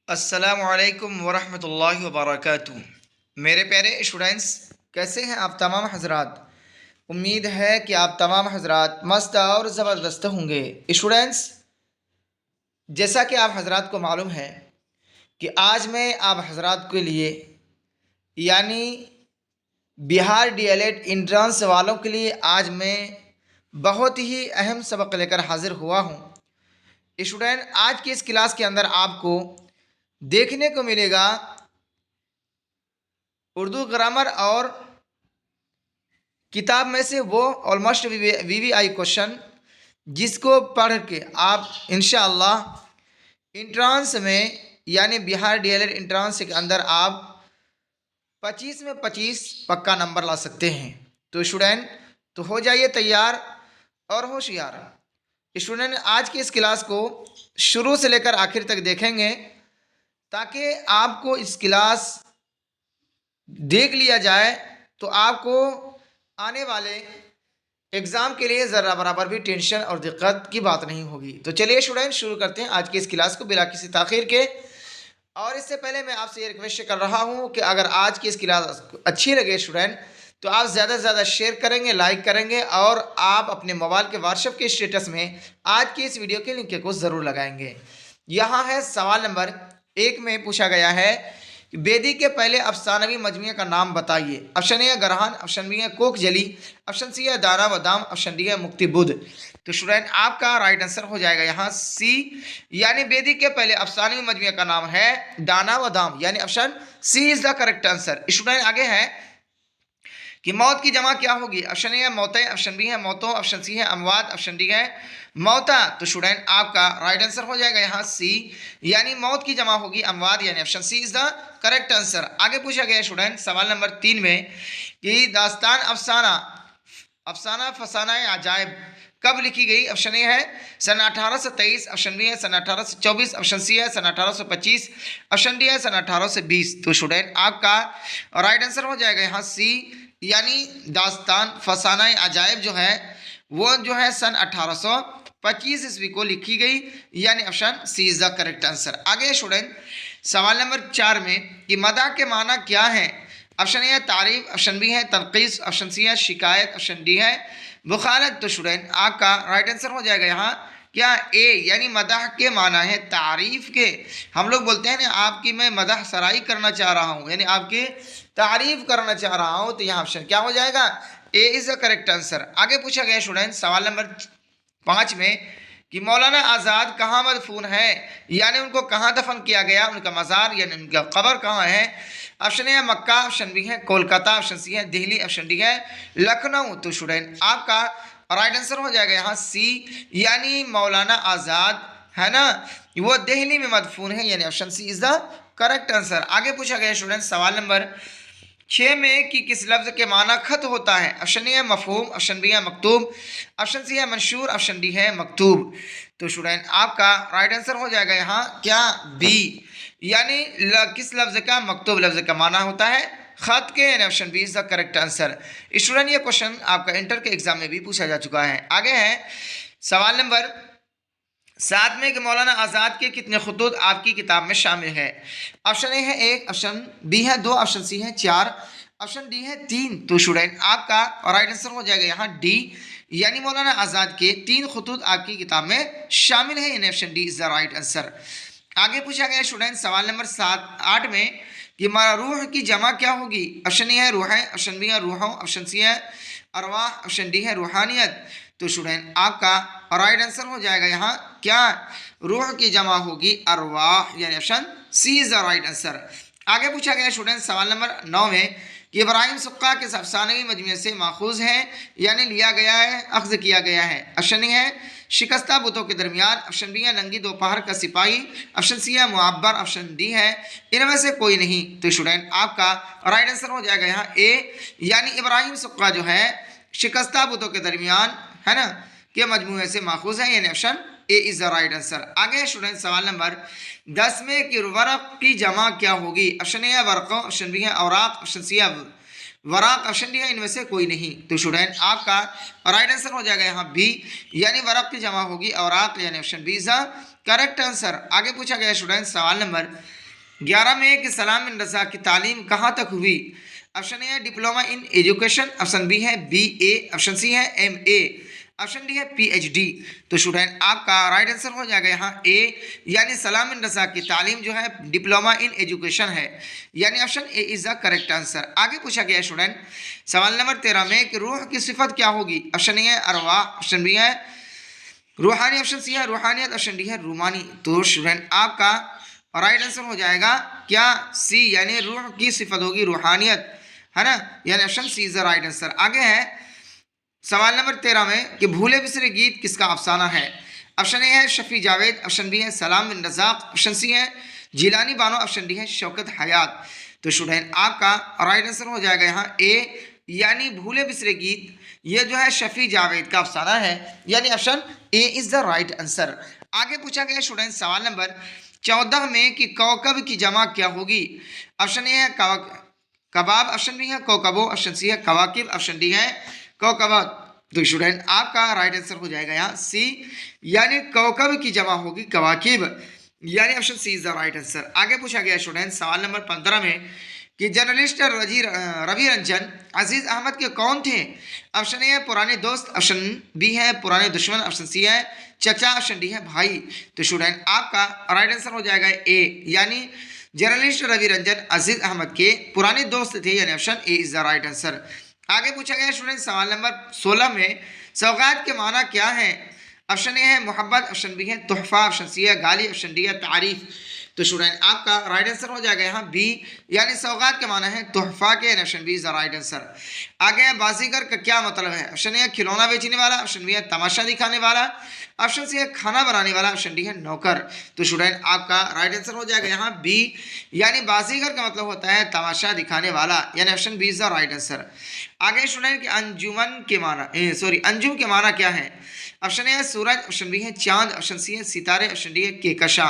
अस्सलामुअलैकुम वरहमतुल्लाहि वबरकातुहू। मेरे प्यारे स्टूडेंट्स, कैसे हैं आप तमाम हजरात। उम्मीद है कि आप तमाम हजरात मस्त और ज़बरदस्त होंगे। स्टूडेंट्स, जैसा कि आप हजरात को मालूम है कि आज मैं आप हजरात के लिए यानी बिहार डीएलएड इंट्रांस वालों के लिए आज मैं बहुत ही अहम सबक लेकर हाजिर हुआ हूँ। स्टूडेंट, आज की इस क्लास के अंदर आपको देखने को मिलेगा उर्दू ग्रामर और किताब में से वो ऑलमोस्ट वीवीआई क्वेश्चन जिसको पढ़ के आप इंशाअल्लाह इंट्रांस में यानी बिहार डीएलएड इंट्रांस के अंदर आप 25 में 25 पक्का नंबर ला सकते हैं। तो स्टूडेंट, तो हो जाइए तैयार और होशियार। स्टूडेंट, आज की इस क्लास को शुरू से लेकर आखिर तक देखेंगे ताकि आपको इस क्लास देख लिया जाए तो आपको आने वाले एग्ज़ाम के लिए ज़रा बराबर भी टेंशन और दिक्कत की बात नहीं होगी। तो चलिए स्टूडेंट, शुरू करते हैं आज की इस क्लास को बिला किसी ताख़ीर के। और इससे पहले मैं आपसे ये रिक्वेस्ट कर रहा हूँ कि अगर आज की इस क्लास अच्छी लगे स्टूडेंट, तो आप ज़्यादा से ज़्यादा शेयर करेंगे, लाइक करेंगे और आप अपने मोबाइल के व्हाट्सएप के स्टेटस में आज की इस वीडियो के लिंक को ज़रूर लगाएंगे। यहाँ है सवाल नंबर 1 में पूछा गया है कि बेदी के पहले अफसानवी मजमूए का नाम बताइए। ऑप्शन ए गरहान, ऑप्शन बी है कोक जली, ऑप्शन सी है दाना बादाम, ऑप्शन डी है मुक्ति बुध। तो स्टूडेंट, आपका राइट आंसर हो जाएगा यहाँ सी, यानी बेदी के पहले अफसानवी मजमूए का नाम है दाना बादाम, यानी option C is the correct answer. Student, आगे है कि मौत की जमा क्या होगी। ऑप्शन ए है मौतें, ऑप्शन बी है मौतों, ऑप्शन सी है अमवात, ऑप्शन डी है मौता। तो स्टूडेंट, आपका राइट आंसर हो जाएगा यहाँ सी, यानी मौत की जमा होगी अमवात, यानी option C is the correct answer. आगे पूछा गया स्टूडेंट सवाल नंबर 3 में कि दास्तान अफसाना अफसाना फसाना अजायब कब लिखी गई। ऑप्शन ए है सन 1823, ऑप्शन बी है सन 1824, ऑप्शन सी है सन 1825, ऑप्शन डी है सन 1820। तो स्टूडेंट, आपका राइट आंसर हो जाएगा यहाँ सी, यानी दास्तान फसाना अजायब जो है वो जो है सन 1825 ईस्वी को लिखी गई, यानी option C is the correct answer. आगे स्टूडेंट सवाल नंबर 4 में कि मदह के माना क्या है। ऑप्शन ए है तारीफ, ऑप्शन बी है तनकीस, ऑप्शन सी है शिकायत, ऑप्शन डी है बुखारत। तो स्टूडेंट, आपका राइट आंसर हो जाएगा यहाँ क्या ए, यानी मदह के माना है तारीफ के। हम लोग बोलते हैं ना आपकी मैं मदह सराई करना चाह रहा हूँ, यानी आपकी तारीफ करना चाह रहा हूँ। तो यहाँ ऑप्शन क्या हो जाएगा, ए इज द करेक्ट आंसर। आगे पूछा गया स्टूडेंट सवाल नंबर 5 में कि मौलाना आज़ाद कहाँ मदफून है, यानी उनको कहाँ दफन किया गया, उनका मज़ार यानी उनका कब्र कहाँ है। ऑप्शन ए है मक्का, ऑप्शन बी है कोलकाता, ऑप्शन सी है दिल्ली, ऑप्शन डी है लखनऊ। तो स्टूडेंट, आपका राइट आंसर हो जाएगा यहाँ सी, यानी मौलाना आज़ाद है ना वो दिल्ली में मदफून है, यानी option C is the correct answer. आगे पूछा गया स्टूडेंट सवाल नंबर 6 में कि किस लफ्ज़ के माना खत होता है। ऑप्शन ए है मफहूम, ऑप्शन बी है मकतूब, ऑप्शन सी है मंशूर, ऑप्शन डी है मकतूब। तो स्टूडेंट, आपका राइट आंसर हो जाएगा यहाँ क्या बी, यानी किस लफ्ज़ का मकतूब लफ्ज़ का माना होता है खत के, यानी option B is the correct answer. Student, ये क्वेश्चन आपका इंटर के एग्जाम में भी पूछा जा चुका है। आगे है सवाल नंबर 7 में कि मौलाना आज़ाद के कितने खुतूत आपकी किताब में शामिल है। ऑप्शन ए है 1, ऑप्शन बी है 2, ऑप्शन सी है 4, ऑप्शन डी है 3। तो स्टूडेंट, आपका राइट आंसर हो जाएगा यहाँ डी, यानी मौलाना आज़ाद के 3 खुतूत आपकी किताब में शामिल है, यानी option D is the right answer. आगे पूछा गया स्टूडेंट सवाल नंबर 8 में कि रूह की जमा क्या होगी। ऑप्शन ए है रूह, ऑप्शन बी है रूहों, ऑप्शन सी है अरवाह, ऑप्शन डी है रूहानियत। तो स्टूडेंट, आपका राइट आंसर हो जाएगा यहाँ क्या रूह की जमा होगी अरवाह, यानी option C is the right answer. आगे पूछा गया स्टूडेंट सवाल नंबर 9 में कि इब्राहिम सुक्का के अफसानवी मजमूए से माखूज है, यानी लिया गया है, अख्ज़ किया गया है। ऑप्शन ए है शिकस्ता बुतों के दरमियान, ऑप्शन बी है नंगी दोपहर का सिपाही, ऑप्शन सी है मुअब्बर, ऑप्शन डी है इनमें से कोई नहीं। तो स्टूडेंट, आपका राइट आंसर हो जाएगा यहाँ ए, यानी इब्राहिम सुक्का जो है शिकस्ता बुतों के दरमियान है ना के मजमूए से माखूज है, यानी option A is the right answer. आगे स्टूडेंट सवाल नंबर 10 में कि वर्क की जमा क्या होगी। ऑप्शन ए है वर्क़ों, ऑप्शन बी है औराक, ऑप्शन सी है वराक ऑप्शन डी है इनमें से कोई नहीं। तो स्टूडेंट आपका राइट आंसर हो जाएगा यहाँ बी, यानी वराक की जमा होगी औराक, यानी option B is the correct answer. आगे पूछा गया स्टूडेंट सवाल नंबर 11 में कि सलाम बिन रज़ा की तालीम कहाँ तक हुई। ऑप्शन ए है diploma in education, option B है BA, ऑप्शन सी है MA, ऑप्शन डी है PhD। तो स्टूडेंट आपका राइट आंसर हो जाएगा यहाँ ए, यानी सलाम बिन रज़ा की तालीम जो है डिप्लोमा इन एजुकेशन है, यानी option A is the correct answer. आगे पूछा गया स्टूडेंट सवाल नंबर 13 में कि रूह की सिफत क्या होगी। ऑप्शन ए है अरवाह, ऑप्शन बी है रूहानी, ऑप्शन सी है रूहानियत, ऑप्शन डी है रूमानी। तो स्टूडेंट आपका राइट आंसर हो जाएगा क्या सी, यानी रूह की सिफत होगी रूहानियत, है ना, यानी option C is the right answer. आगे है सवाल नंबर 13 में कि भूले बिसरे गीत किसका अफसाना है। ऑप्शन ए है शफी जावेद, ऑप्शन बी है सलाम बिन रज़ाक, ऑप्शन सी है जिलानी बानो, ऑप्शन डी है शौकत हयात। तो स्टूडेंट आपका राइट आंसर हो जाएगा यहाँ ए, यानी भूले बिसरे गीत ये जो है शफी जावेद का अफसाना है, यानी option A is the right answer. आगे पूछा गया स्टूडेंट सवाल नंबर 14 में कि कौकब की जमा क्या होगी। ऑप्शन ए है कबाब, ऑप्शन बी है कौकबो, ऑप्शन सी है कवाकिब, ऑप्शन डी है कौकबात। तो स्टूडेंट आपका राइट आंसर हो जाएगा यहाँ सी, यानी कौकब की जमा होगी कवाकिब, यानी option C is the right answer. आगे पूछा गया स्टूडेंट सवाल नंबर 15 में कि जर्नलिस्ट रवि रंजन अजीज अहमद के कौन थे। ऑप्शन ए है पुराने दोस्त, ऑप्शन बी है पुराने दुश्मन, ऑप्शन सी है चचा, ऑप्शन डी है भाई। तो स्टूडेंट आपका राइट आंसर हो जाएगा ए, यानी जर्नलिस्ट रवि रंजन अजीज अहमद के पुराने दोस्त थे, यानी option A is the right answer. आगे पूछा गया स्टूडेंट सवाल नंबर 16 में सौगात के माना क्या है। ऑप्शन ए है मोहब्बत, ऑप्शन बी है तोहफा, ऑप्शन सी है गाली, ऑप्शन डी है तारीफ। तो स्टूडेंट आपका राइट आंसर हो जाएगा यहाँ बी, यानी सौगात के माना है तोहफा के, option B is the right answer. आगे है बाजीगर का क्या मतलब है। ऑप्शन ए है खिलौना बेचने वाला, ऑप्शन बी है तमाशा दिखाने वाला, ऑप्शन सी है खाना बनाने वाला, ऑप्शन डी है नौकर। तो स्टूडेंट आपका राइट आंसर हो जाएगा यहाँ बी, यानी बाजीगर का मतलब होता है तमाशा दिखाने वाला, यानी option B is the right answer. आगे स्टूडेंट कि अंजुमन के माना अंजुम के माना क्या है। ऑप्शन ए है सूरज, ऑप्शन बी है चांद, ऑप्शन सी है सितारे, ऑप्शन डी है केकशा।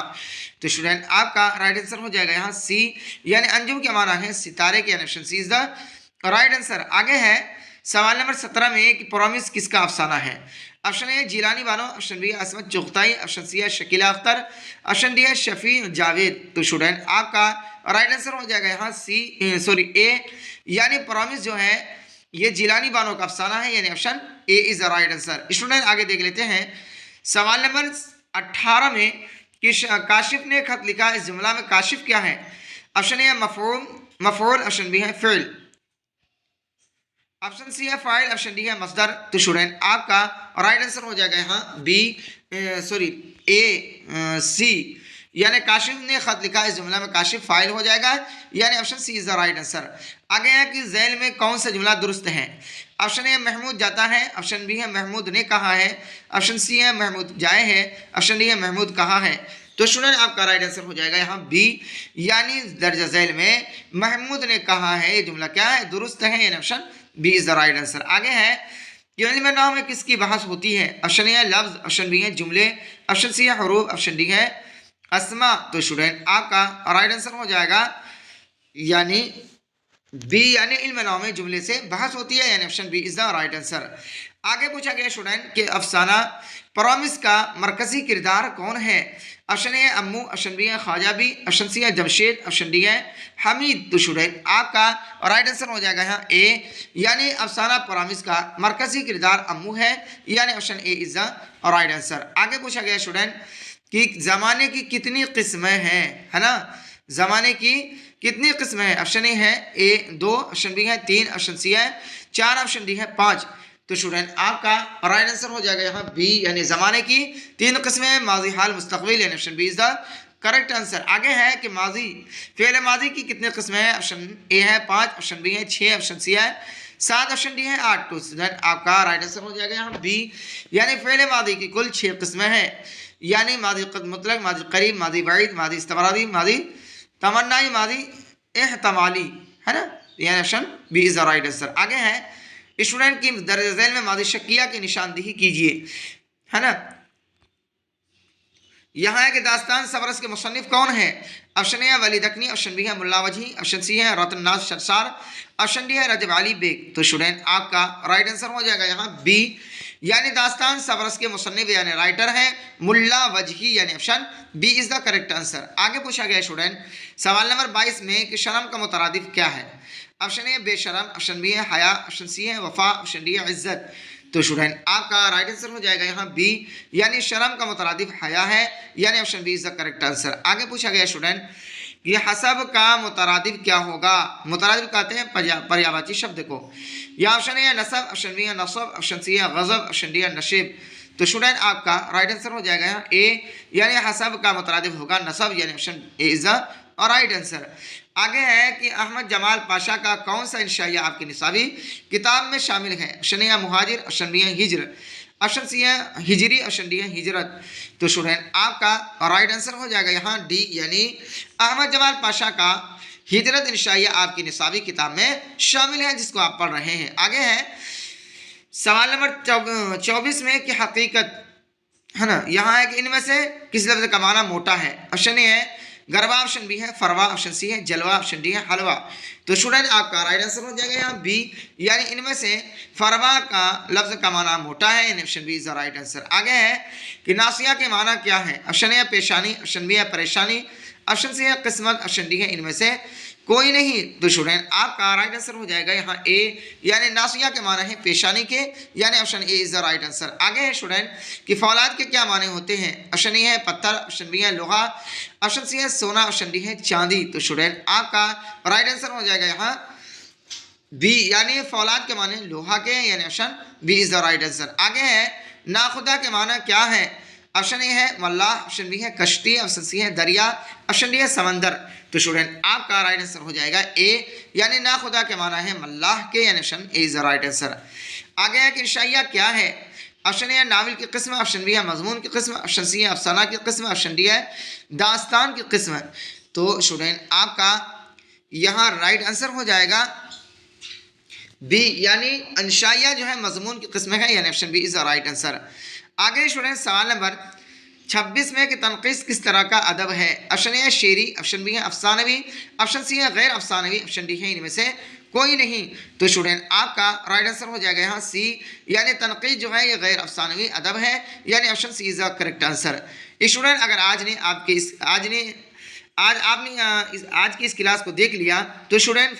तो स्टूडेंट आपका राइट आंसर हो जाएगा यहाँ सी, यानी अंजुम के माना है सितारे के, option C is the right answer. आगे है सवाल नंबर 17 में कि प्रॉमिस किसका अफसाना है। Option A Jilani Bano, option B है असमत चुगताई, ऑप्शन सी है शकीला अख्तर, ऑप्शन डी है शफी जावेद। तो स्टूडेंट आपका राइट आंसर हो जाएगा यहाँ ए, यानी प्रॉमिस जो है ये जिलानी बानो का अफसाना है, यानी option A is the right answer. Student आगे देख लेते हैं सवाल नंबर 18 में कि काशिफ ने खत लिखा, इस जुमला में काशिफ क्या है। ऑप्शन ए मफऊल, ऑप्शन बी है फ़िल, ऑप्शन सी है फाइल, ऑप्शन डी है मसदर। तो स्टूडेंट आपका राइट आंसर हो जाएगा यहाँ सी, यानी काशिफ ने खत लिखा, इस जुमला में काशिफ फाइल हो जाएगा, यानी option C is the right answer. आगे है कि झैल में कौन सा जुमला दुरुस्त है। ऑप्शन ए महमूद जाता है, ऑप्शन बी है महमूद ने कहा है, ऑप्शन सी है महमूद जाए है, ऑप्शन डी है महमूद कहा है। तो स्टूडेंट आपका राइट आंसर हो जाएगा यहाँ बी, यानी दर्ज झैल में महमूद ने कहा है, ये जुमला क्या है दुरुस्त है, यानी option B is the right answer. आगे है कि इल्म नाहव में किसकी बहस होती है। ऑप्शन ए है लफ्ज, ऑप्शन बी है जुमले, ऑप्शन सी है हरूफ, ऑप्शन डी है अस्मा। तो स्टूडेंट आपका राइट आंसर हो जाएगा यानी बी, यानी इल्म नाहव में जुमले से बहस होती है, यानी option B is the right answer. आगे पूछा गया स्टूडेंट के अफसाना प्रॉमिस का मरकजी किरदार कौन है। Option A Ammu, option B है ख्वाजा बी, ऑप्शन सी है जमशेद, ऑप्शन डी है हमीद। तो स्टूडेंट आपका राइट आंसर हो जाएगा यहाँ ए, यानी अफसाना प्रॉमिस का मरकजी किरदार अम्मू है, यानी option A is the right answer. आगे पूछा गया स्टूडेंट कि ज़माने की कितनी किस्में हैं, है ना, ज़माने की कितनी किस्में हैं। ऑप्शन ए है 2, ऑप्शन बी है 3, ऑप्शन सी है 4, ऑप्शन डी है 5। तो स्टूडेंट आपका राइट आंसर हो जाएगा यहाँ बी, यानी ज़माने की 3 किस्में हैं, माजी हाल मुस्तकबिल, यानी option B is the correct answer. आगे है कि माजी फ़ेल माजी की कितने किस्में हैं। ऑप्शन ए है 5, ऑप्शन बी है 6, ऑप्शन सी है 7, ऑप्शन डी है 8। तो स्टूडेंट आपका राइट आंसर हो जाएगा यहाँ बी, यानी फ़ेल माजी की कुल 6 किस्में हैं, यानी माजी मुतलक, माजी करीब, माजी बईद, माजी इस्तमरारी, माजी तमन्नाई, माजी एहतमाली, है ना, यानी option B is the right answer. आगे है स्टूडेंट की दर्ज झैल में माजी शक्किया की निशानदेही कीजिए, है ना। यहाँ है कि दास्तान सबरस के मुसन्निफ कौन है? ऑप्शन ए है वली दकनी, ऑप्शन बी है मुल्ला वजी, ऑप्शन सी है रतन नाज सरसार, ऑप्शन डी है रजब अली बेग। तो स्टूडेंट आपका राइट आंसर हो जाएगा यहाँ बी, यानी दास्तान सबरस के मुसन्निफ यानी राइटर है मुल्ला वजही, यानी option B is the correct answer. आगे पूछा गया स्टूडेंट सवाल नंबर 22 में कि शर्म का मुतरादिफ क्या है? ऑप्शन ए बेशरम, ऑप्शन बी है हया, ऑप्शन सी है वफा, ऑप्शन डी है इज्जत। तो स्टूडेंट आपका राइट आंसर हो जाएगा यहाँ बी, यानी शर्म का मुतरादिफ हया है, यानी option B is the correct answer. आगे पूछा गया स्टूडेंट ये हसब का मुतरादिफ क्या होगा? मुतरादिफ कहते हैं पर्यायवाची शब्द को। या ऑप्शन ए है नसब, ऑप्शन बी है नसब, ऑप्शन सी है गजब, ऑप्शन डी है नशीब। तो स्टूडेंट आपका राइट आंसर हो जाएगा यहाँ ए, यानी हसब का मुतरादिफ होगा नसब, यानी option A is the right answer. आगे है कि अहमद जमाल पाशा का कौन सा इंशाइया आपकी निसाबी किताब में शामिल है? ऑप्शन ए मुहाजिर, ऑप्शन बी है हिजर, ऑप्शन सी है हिजरी, ऑप्शन डी है हिजरत। तो स्टूडेंट आपका राइट आंसर हो जाएगा यहाँ डी, यानी अहमद जमाल पाशा का हिजरत इंशाइया आपकी निसाबी किताब में शामिल है, जिसको आप पढ़ रहे हैं। आगे है सवाल नंबर 24 में कि हकीकत है ना, यहाँ है कि इनमें से किस लफ्ज़ का माना मोटा है? ऑप्शन ए है गरबा, ऑप्शन बी है फरवा, ऑप्शन सी है जलवा, ऑप्शन डी है हलवा। तो स्टूडेंट आपका राइट आंसर हो जाएगा यहाँ बी, यानी इनमें से फरवा का लफ्ज़ का माना मोटा है, यानी option B is the right answer. आगे है कि नासिया के माना क्या है? ऑप्शन ए है पेशानी, ऑप्शन बी है परेशानी, ऑप्शन सी है किस्मत, ऑप्शन डी है इनमें से कोई नहीं। तो स्टूडेंट आपका राइट आंसर हो जाएगा यहाँ ए, यानी नासिया के माने हैं पेशानी के, यानी option A is the right answer. आगे है स्टूडेंट कि फौलाद के क्या माने होते हैं? ऑप्शन ए है पत्थर, ऑप्शन बी है लोहा, ऑप्शन सी है सोना, ऑप्शन डी है चांदी। तो स्टूडेंट आपका राइट आंसर हो जाएगा यहाँ बी, यानी फौलाद के माने लोहा के, यानी option B is the right answer. आगे है नाखुदा के माना क्या है? ऑप्शन ए है मल्लाह, ऑप्शन बी है कश्ती, ऑप्शन सी है दरिया, ऑप्शन डी है समंदर। तो स्टूडेंट आपका राइट आंसर हो जाएगा ए, यानी ना खुदा के माना है मल्लाह के, यानी option A is the right answer. आगे है कि इंशाइया क्या है? ऑप्शन ए है नावल की किस्म, ऑप्शन बी है मजमून की किस्म, ऑप्शन सी है अफसाना की किस्म, ऑप्शन डी है दास्तान की किस्म। तो स्टूडेंट आपका यहाँ राइट आंसर हो जाएगा बी, यानी इंशाइया जो है मजमून की किस्म है, यानी option B is the right answer. आगे स्टूडेंट सवाल नंबर 26 में कि तनकीस किस तरह का अदब है? ऑप्शन ए है शेरी, ऑप्शन बी है अफसानवी, ऑप्शन सी है गैर अफसानवी, ऑप्शन डी है इनमें से कोई नहीं। तो स्टूडेंट आपका राइट आंसर हो जाएगा यहाँ सी, यानी तनकीद जो है ये गैर अफसानवी अदब है, यानी option C is the correct answer. Student अगर आज आपने आज की इस क्लास को देख लिया तो स्टूडेंट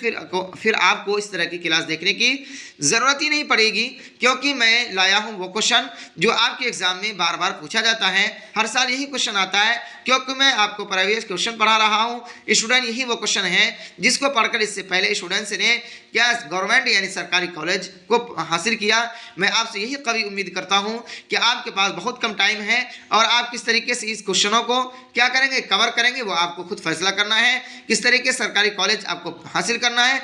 फिर आपको इस तरह की क्लास देखने की ज़रूरत ही नहीं पड़ेगी, क्योंकि मैं लाया हूँ वो क्वेश्चन जो आपके एग्ज़ाम में बार बार पूछा जाता है। हर साल यही क्वेश्चन आता है, क्योंकि मैं आपको प्रीवियस क्वेश्चन पढ़ा रहा हूँ। स्टूडेंट यही वो क्वेश्चन है जिसको पढ़कर इससे पहले स्टूडेंट्स ने क्या गवर्नमेंट यानी सरकारी कॉलेज को हासिल किया। मैं आपसे यही कभी उम्मीद करता हूँ कि आपके पास बहुत कम टाइम है और आप किस तरीके से इस क्वेश्चनों को क्या करेंगे, कवर करेंगे, वो आपको खुद फैसला करना है। किस तरीके से सरकारी कॉलेज आपको हासिल करना है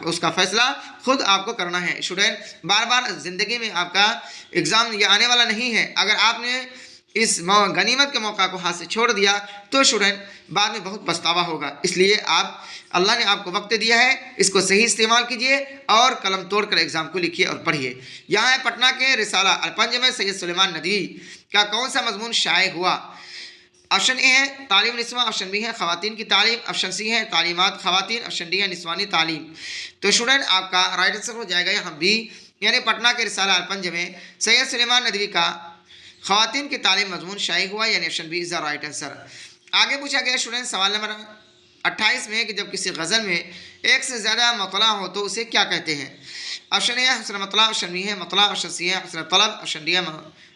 उसका फैसला खुद आपको करना है। स्टूडेंट बार बार ज़िंदगी में आपका एग्ज़ाम ये आने वाला नहीं है। अगर आपने इस गनीमत के मौका को हाथ से छोड़ दिया तो स्टूडेंट बाद में बहुत पछतावा होगा। इसलिए आप अल्लाह ने आपको वक्त दिया है, इसको सही इस्तेमाल कीजिए और कलम तोड़ कर एग्ज़ाम को लिखिए और पढ़िए। यहाँ है पटना के रिसाला अलपंज में सैयद सुलेमान नदवी का कौन सा मजमून शाये हुआ? ऑप्शन ए है तालीम निस्वा, ऑप्शन बी है ख़वातीन की तालीम, ऑप्शन सी है तालीमात ख़वातीन, ऑप्शन डी है निस्वानी तालीम। तो स्टूडेंट आपका राइट आंसर हो जाएगा यहाँ बी, यानी पटना के रिसाला अलपंज में सैयद सुलेमान नदवी का ख़वातीन की तालीम मजमून शाये हुआ, यानी option B is the right answer. आगे पूछा गया स्टूडेंट सवाल नंबर 28 में कि जब किसी गज़ल में एक से ज़्यादा मतला हो तो उसे क्या कहते हैं? ऑप्शन ए है हस्न मतला, ऑप्शन बी है मतला, ऑप्शन सी है हस्न तलब, ऑप्शन डी है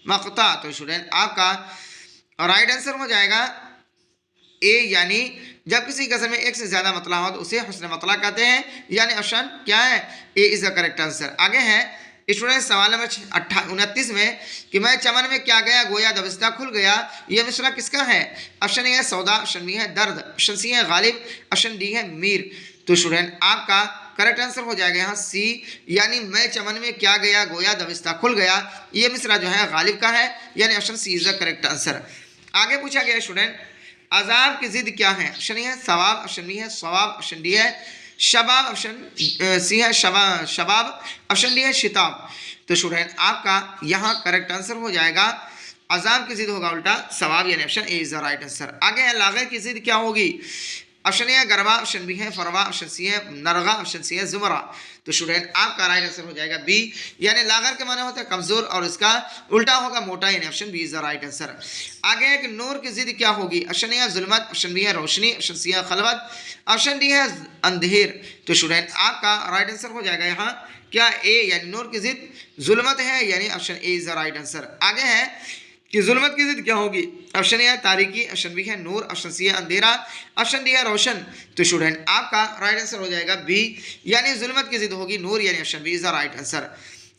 मक़ता। तो स्टूडेंट आपका राइट आंसर हो जाएगा ए, यानी जब किसी गज़ल में एक से ज़्यादा मतला हो तो उसे हस्न मतला कहते हैं, यानी ऑप्शन क्या है A is the correct answer. आगे है स्टूडेंट सवाल नंबर 29 में कि मैं चमन में क्या गया गोया दबिस्ता खुल गया, ये मिसरा किसका है? ऑप्शन ए है सौदा, ऑप्शन बी है दर्द, ऑप्शन सी है गालिब, ऑप्शन डी है मीर। तो स्टूडेंट आपका करेक्ट आंसर हो जाएगा यहाँ सी, यानी मैं चमन में क्या गया गोया दबिस्ता खुल गया, ये मिसरा जो है गालिब का है, यानी option C is the correct answer. आगे पूछा गया स्टूडेंट अजाब की जिद क्या है? ऑप्शन ए है सवाब, ऑप्शन बी है सवाब, ऑप्शन डी है शबाब, ऑप्शन सी है शबाब, ऑप्शन डी है शिताब। तो स्टूडेंट आपका यहाँ करेक्ट आंसर हो जाएगा अजाब की जिद होगा उल्टा सवाब, यानी option A is the right answer. आगे है लागर की जिद क्या होगी? ऑप्शन ए है गरबा, ऑप्शन बी है फरवा, ऑप्शन सी है नरगा, ऑप्शन सी है जुमरा। तो स्टूडेंट आपका राइट आंसर हो जाएगा बी, यानी लागर के माने होता है कमजोर और इसका उल्टा होगा मोटा, यानी option B is the right answer. आगे है कि नूर की जिद क्या होगी? ऑप्शन ए है जुल्मत, ऑप्शन बी है रोशनी, ऑप्शन सी है खलवत, ऑप्शन डी है अंधेर। तो स्टूडेंट आपका राइट आंसर हो जाएगा यहाँ क्या ए, यानी नूर की जिद जुल्मत है, यानी option A is the right answer. आगे है कि जुल्मत की जिद क्या होगी? ऑप्शन ए है तारीकी, ऑप्शन बी है नूर, ऑप्शन सी है अंधेरा, ऑप्शन डी है रोशन। तो स्टूडेंट आपका राइट आंसर हो जाएगा बी, यानी जुल्मत की जिद होगी नूर, यानी option B is the right answer.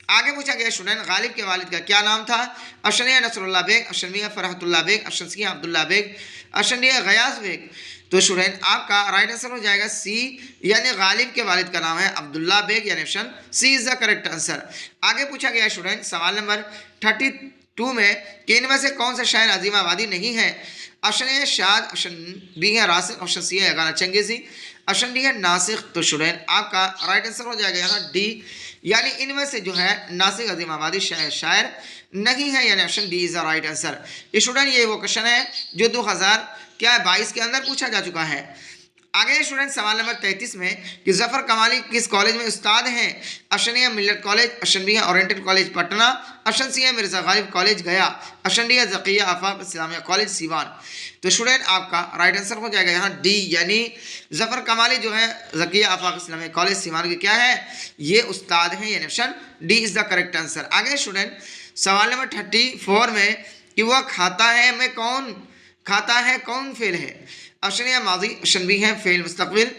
आगे पूछा गया स्टूडेंट गालिब के वालिद का क्या नाम था? ऑप्शन ए है नसरुल्लाह बेग, ऑप्शन बी है फरहतुल्लाह बेग, ऑप्शन सी है अब्दुल्ला बेग, ऑप्शन डी है गयास बेग। तो स्टूडेंट आपका राइट आंसर हो जाएगा सी, यानी गालिब के वालिद का नाम है अब्दुल्ला बेग, यानी option C is the correct answer. आगे पूछा गया स्टूडेंट सवाल नंबर 32 में कि इनमें से कौन सा शायर अजीम आबादी नहीं है? ऑप्शन ए है शाद, ऑप्शन बी है रासिक, ऑप्शन सी है गाना चंगेजी, ऑप्शन डी है नासिक। तो स्टूडेंट आपका राइट आंसर हो जाएगा यहाँ डी, यानी इनमें से जो है नासिक अजीम आबादी शायर नहीं है, यानी option D is the right answer. Student ये वो क्वेश्चन है जो 2022 के अंदर पूछा जा चुका है। आगे स्टूडेंट सवाल नंबर 33 में कि जफर कमाली किस कॉलेज में उस्ताद हैं? ऑप्शन ए है मिल्लत कॉलेज, ऑप्शन बी है oriental college Patna, option C है Mirza Ghalib college Gaya, option D है ज़किया आफाक इस्लामिया कॉलेज सीवान। तो स्टूडेंट आपका राइट आंसर हो जाएगा यहाँ डी, यानी जफर कमाली जो है ज़किया आफाक इस्लामिया कॉलेज सीवान के क्या है? ये उस्ताद हैं, यानी option D is the correct answer. आगे स्टूडेंट सवाल नंबर 34 में कि वह खाता है में कौन खाता है कौन फेल है? ऑप्शन ए माजी, ऑप्शन बी है फेल मुस्तकबिल,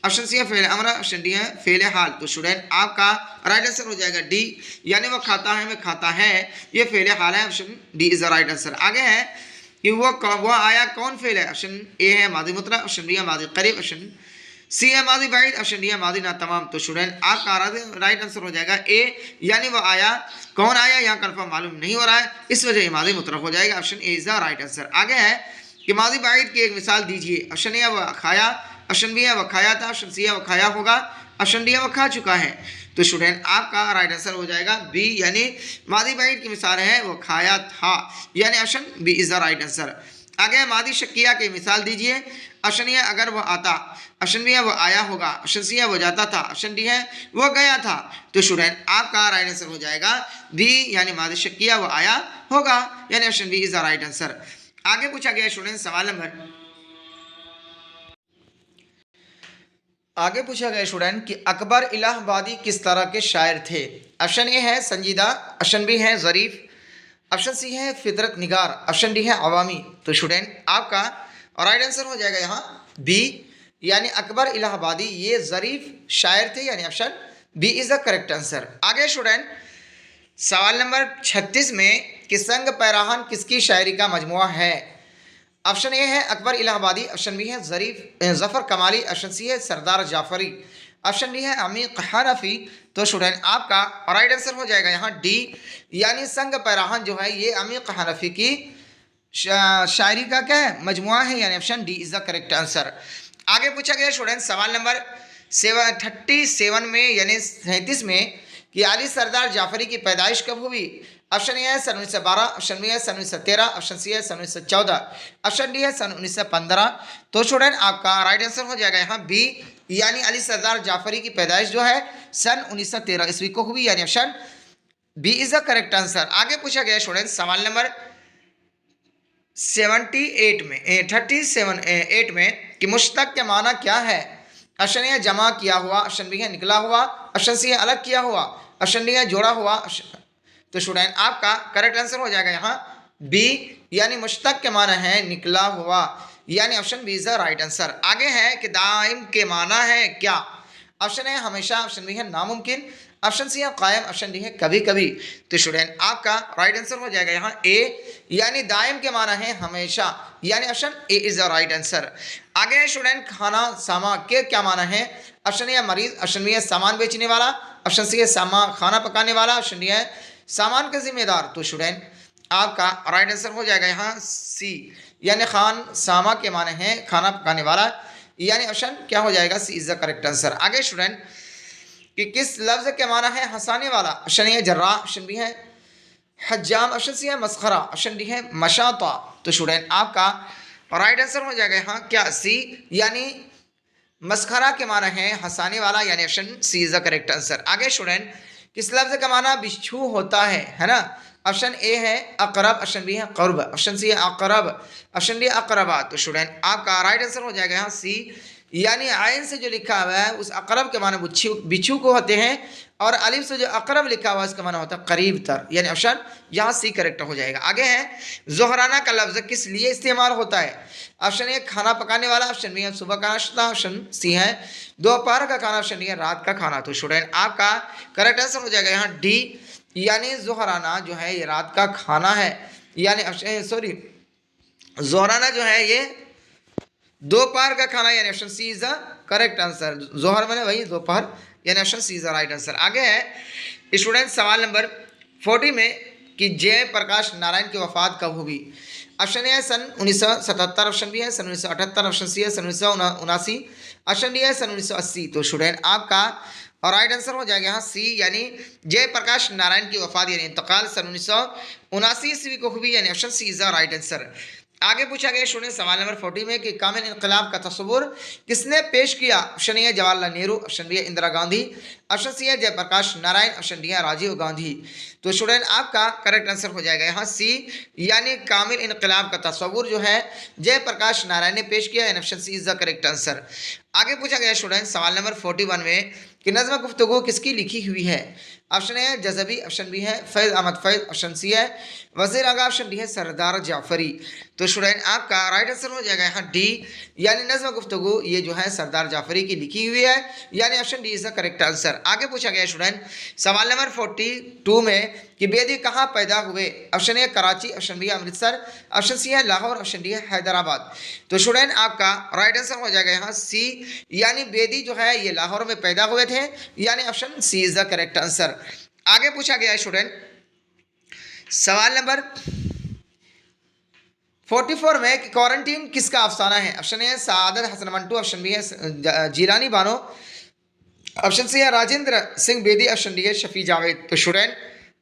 ऑप्शन सी है फेल अमरा, ऑप्शन डी है फेल हाल। तो स्टूडेंट आपका राइट आंसर हो जाएगा डी, यानी वो खाता है में खाता है, ये फेल हाल है, option D is the right answer. आगे है कि वो आया कौन फेल है? ऑप्शन ए है माजी मुतलक, ऑप्शन बी है माजी करीब, ऑप्शन सी है माजी बाइद, ऑप्शन डी है माजी ना तमाम। तो स्टूडेंट आपका राइट आंसर हो जाएगा ए, यानी वो आया कौन आया यहाँ कन्फर्म मालूम नहीं हो रहा है, इस वजह ये माजी मुतलक हो जाएगा, option A is the right answer. आगे है कि माजी बाइद की एक मिसाल दीजिए। ऑप्शन ए है वह खाया, ऑप्शन बी है वह खाया था, ऑप्शन सी है वह खाया होगा, ऑप्शन डी है वह खा चुका है। तो स्टूडेंट आपका राइट आंसर हो जाएगा बी, यानी मादी बाइद की मिसाल है वो खाया था, यानी option B is the right answer. आगे मादी शकिया की मिसाल दीजिए। ऑप्शन ए अगर वह आता, ऑप्शन बी है वो आया होगा, ऑप्शन सी है वो जाता था, ऑप्शन डी है वो गया था। तो स्टूडेंट आपका राइट आंसर हो जाएगा बी, यानी मादी शकिया वो आया होगा, यानी option B is the right answer. आगे पूछा गया स्टूडेंट सवाल नंबर आगे पूछा गया स्टूडेंट कि अकबर इलाहाबादी किस तरह के शायर थे? ऑप्शन ए है संजीदा, ऑप्शन बी है ज़रीफ, ऑप्शन सी है फितरत निगार, ऑप्शन डी है अवामी। तो स्टूडेंट आपका राइट आंसर हो जाएगा यहाँ बी, यानी अकबर इलाहाबादी ये ज़रीफ शायर थे, यानी option B is the correct answer. आगे स्टूडेंट सवाल नंबर 36 में कि संग पैराहन किसकी शायरी का मजमुआ है? ऑप्शन ए है अकबर इलाहाबादी, ऑप्शन बी है जफ़र कमाली, ऑप्शन सी है सरदार जाफरी, ऑप्शन डी है अमीक हनफी। तो स्टूडेंट आपका राइट आंसर हो जाएगा यहाँ डी, यानी संग पैराहन जो है ये अमीक हनफी की शायरी का क्या है? मजमुआ है, यानी option D is the correct answer. आगे पूछा गया स्टूडेंट सवाल नंबर 37 में यानी 37 में कि अली सरदार जाफरी की पैदाइश कब हुई? ऑप्शन ए है सन 1912, ऑप्शन बी है सन 1913, ऑप्शन सी है सन 1914, ऑप्शन डी है सन 1915। तो स्टूडेंट आपका राइट आंसर हो जाएगा यहाँ बी, यानी अली सरदार जाफरी की पैदाइश जो है सन 1913 ईस्वी को हुई, यानी option B is the correct answer. आगे पूछा गया स्टूडेंट सवाल नंबर 38 में कि मुश्तक के माना क्या है? ऑप्शन ए है जमा किया हुआ, ऑप्शन बी है निकला हुआ, ऑप्शन सी है अलग किया हुआ, ऑप्शन डी है जोड़ा हुआ। तो स्टूडेंट आपका करेक्ट आंसर हो जाएगा यहाँ बी, यानी मुश्तक के माना है निकला हुआ, यानी option B is the right answer. आगे है कि दाइम के माना है क्या? ऑप्शन है हमेशा, ऑप्शन बी है नामुमकिन, ऑप्शन सी है कायम, ऑप्शन डी है कभी कभी। तो स्टूडेंट आपका राइट आंसर हो जाएगा यहाँ ए, यानी दाइम के माना है हमेशा, यानी option A is the right answer. आगे स्टूडेंट खाना सामा के क्या माना है? ऑप्शन ए है मरीज, ऑप्शन बी है सामान बेचने वाला, ऑप्शन सी है सामा खाना पकाने वाला, ऑप्शन डी है सामान का जिम्मेदार। तो स्टूडेंट आपका राइट आंसर हो जाएगा यहाँ सी, यानी खान सामा के माने हैं खाना पकाने वाला, यानी ऑप्शन क्या हो जाएगा C is the correct answer. आगे स्टूडेंट कि किस लफ्ज़ के माना है हंसाने वाला? ऑप्शन ए जर्रा, ऑप्शन बी है हज्जाम, ऑप्शन सी है मस्खरा, ऑप्शन डी है मशाता। तो स्टूडेंट आपका राइट आंसर हो जाएगा यहाँ क्या, सी, यानी मस्खरा के माना है हंसाने वाला, यानी option C is the correct answer. आगे स्टूडेंट किस लफ्ज का माना बिच्छू होता है ना। ऑप्शन ए है अकरब, ऑप्शन बी है क़ुर्ब, ऑप्शन सी है अकरब, ऑप्शन डी अकरबा। तो स्टूडेंट आपका राइट आंसर हो जाएगा यहाँ सी, यानी आयन से जो लिखा हुआ है उस अकरब के माना बिच्छू बिच्छू को होते हैं, और अलिफ से जो अकरब लिखा हुआ है उसका माना होता है करीब तर, यानी ऑप्शन यहाँ सी करेक्ट हो जाएगा। आगे है जोहराना का लफ्ज किस लिए इस्तेमाल होता है। ऑप्शन ए खाना पकाने वाला, ऑप्शन बी है सुबह का नाश्ता, ऑप्शन सी है दोपहर का खाना, ऑप्शन डी है रात का खाना। तो स्टूडेंट आपका करेक्ट आंसर हो जाएगा यहाँ डी, यानी जोहराना जो है ये रात का खाना है, यानी सॉरी जोहराना जो है ये दोपहर का खाना, यानी option C is the correct answer. जोहर मैंने वही दोपहर, यानी option C is the right answer. आगे है स्टूडेंट सवाल नंबर 40 में कि जयप्रकाश नारायण की वफात कब हुई। ऑप्शन ए है सन 1977, ऑप्शन बी है सन 1978, ऑप्शन सी है सन 1979, ऑप्शन डी है सन 1980। तो स्टूडेंट आपका और राइट आंसर हो जाएगा यहाँ सी, यानी जयप्रकाश नारायण की वफात यानी इंतकाल सन 1979 ईस्वी को हुई, यानी option C is the right answer. आगे पूछा गया स्टूडेंट सवाल नंबर 40 में कि कामिल इनकलाब का तस्वुर किसने पेश किया। ऑप्शन ए है जवाहरलाल नेहरू, ऑप्शन बी है इंदिरा गांधी, ऑप्शन सी है जयप्रकाश नारायण, ऑप्शन डी है राजीव गांधी। तो स्टूडेंट आपका करेक्ट आंसर हो जाएगा यहाँ सी, यानी कामिल इनकलाब का तस्वुर जो है जयप्रकाश नारायण ने पेश किया, यानी option C is the correct answer. आगे पूछा गया स्टूडेंट सवाल नंबर 41 में कि नज़्म गुफ्तगू किसकी लिखी हुई है। ऑप्शन ए है जज़बी, ऑप्शन बी है फैज़ अहमद फैज़, ऑप्शन सी है वज़ीर आगा, ऑप्शन डी है सरदार जाफरी। तो स्टूडेंट आपका राइट आंसर हो जाएगा यहाँ डी, यानी नज़्म गुफ्तगू ये जो है सरदार जाफरी की लिखी हुई है, यानी option D is the correct answer. आगे पूछा गया स्टूडेंट सवाल नंबर 42 में कि बेदी कहाँ पैदा हुए। Option A Karachi, option B है अमृतसर, ऑप्शन सी है लाहौर, ऑप्शन डी है हैदराबाद। तो स्टूडेंट आपका राइट आंसर हो जाएगा यहाँ सी, यानी बेदी जो है ये लाहौर में पैदा हुए थे, यानी option C is the correct answer. आगे पूछा गया स्टूडेंट सवाल नंबर 44 में कि क्वारंटीन किसका अफसाना है। Option A Saadat Hasan Manto, option B है जीलानी बानो, ऑप्शन सी है राजेंद्र सिंह बेदी, ऑप्शन डी है शफी जावेद। तो स्टूडेंट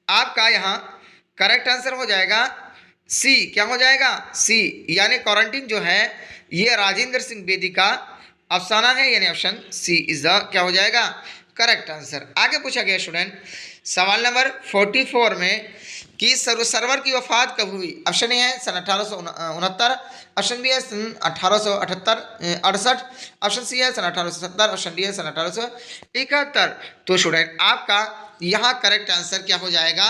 आपका यहाँ करेक्ट आंसर हो जाएगा सी, क्या हो जाएगा सी, यानी क्वारंटीन जो है ये राजेंद्र सिंह बेदी का अफसाना है, यानी ऑप्शन सी इज द क्या हो जाएगा करेक्ट आंसर। आगे पूछा गया स्टूडेंट सवाल नंबर 44 में कि सरवर की वफात कब हुई। ऑप्शन ए है सन 1869, ऑप्शन बी है सन 1868, ऑप्शन सी है सन 1870, ऑप्शन डी है सन 1871। तो स्टूडेंट आपका यहाँ करेक्ट आंसर क्या हो जाएगा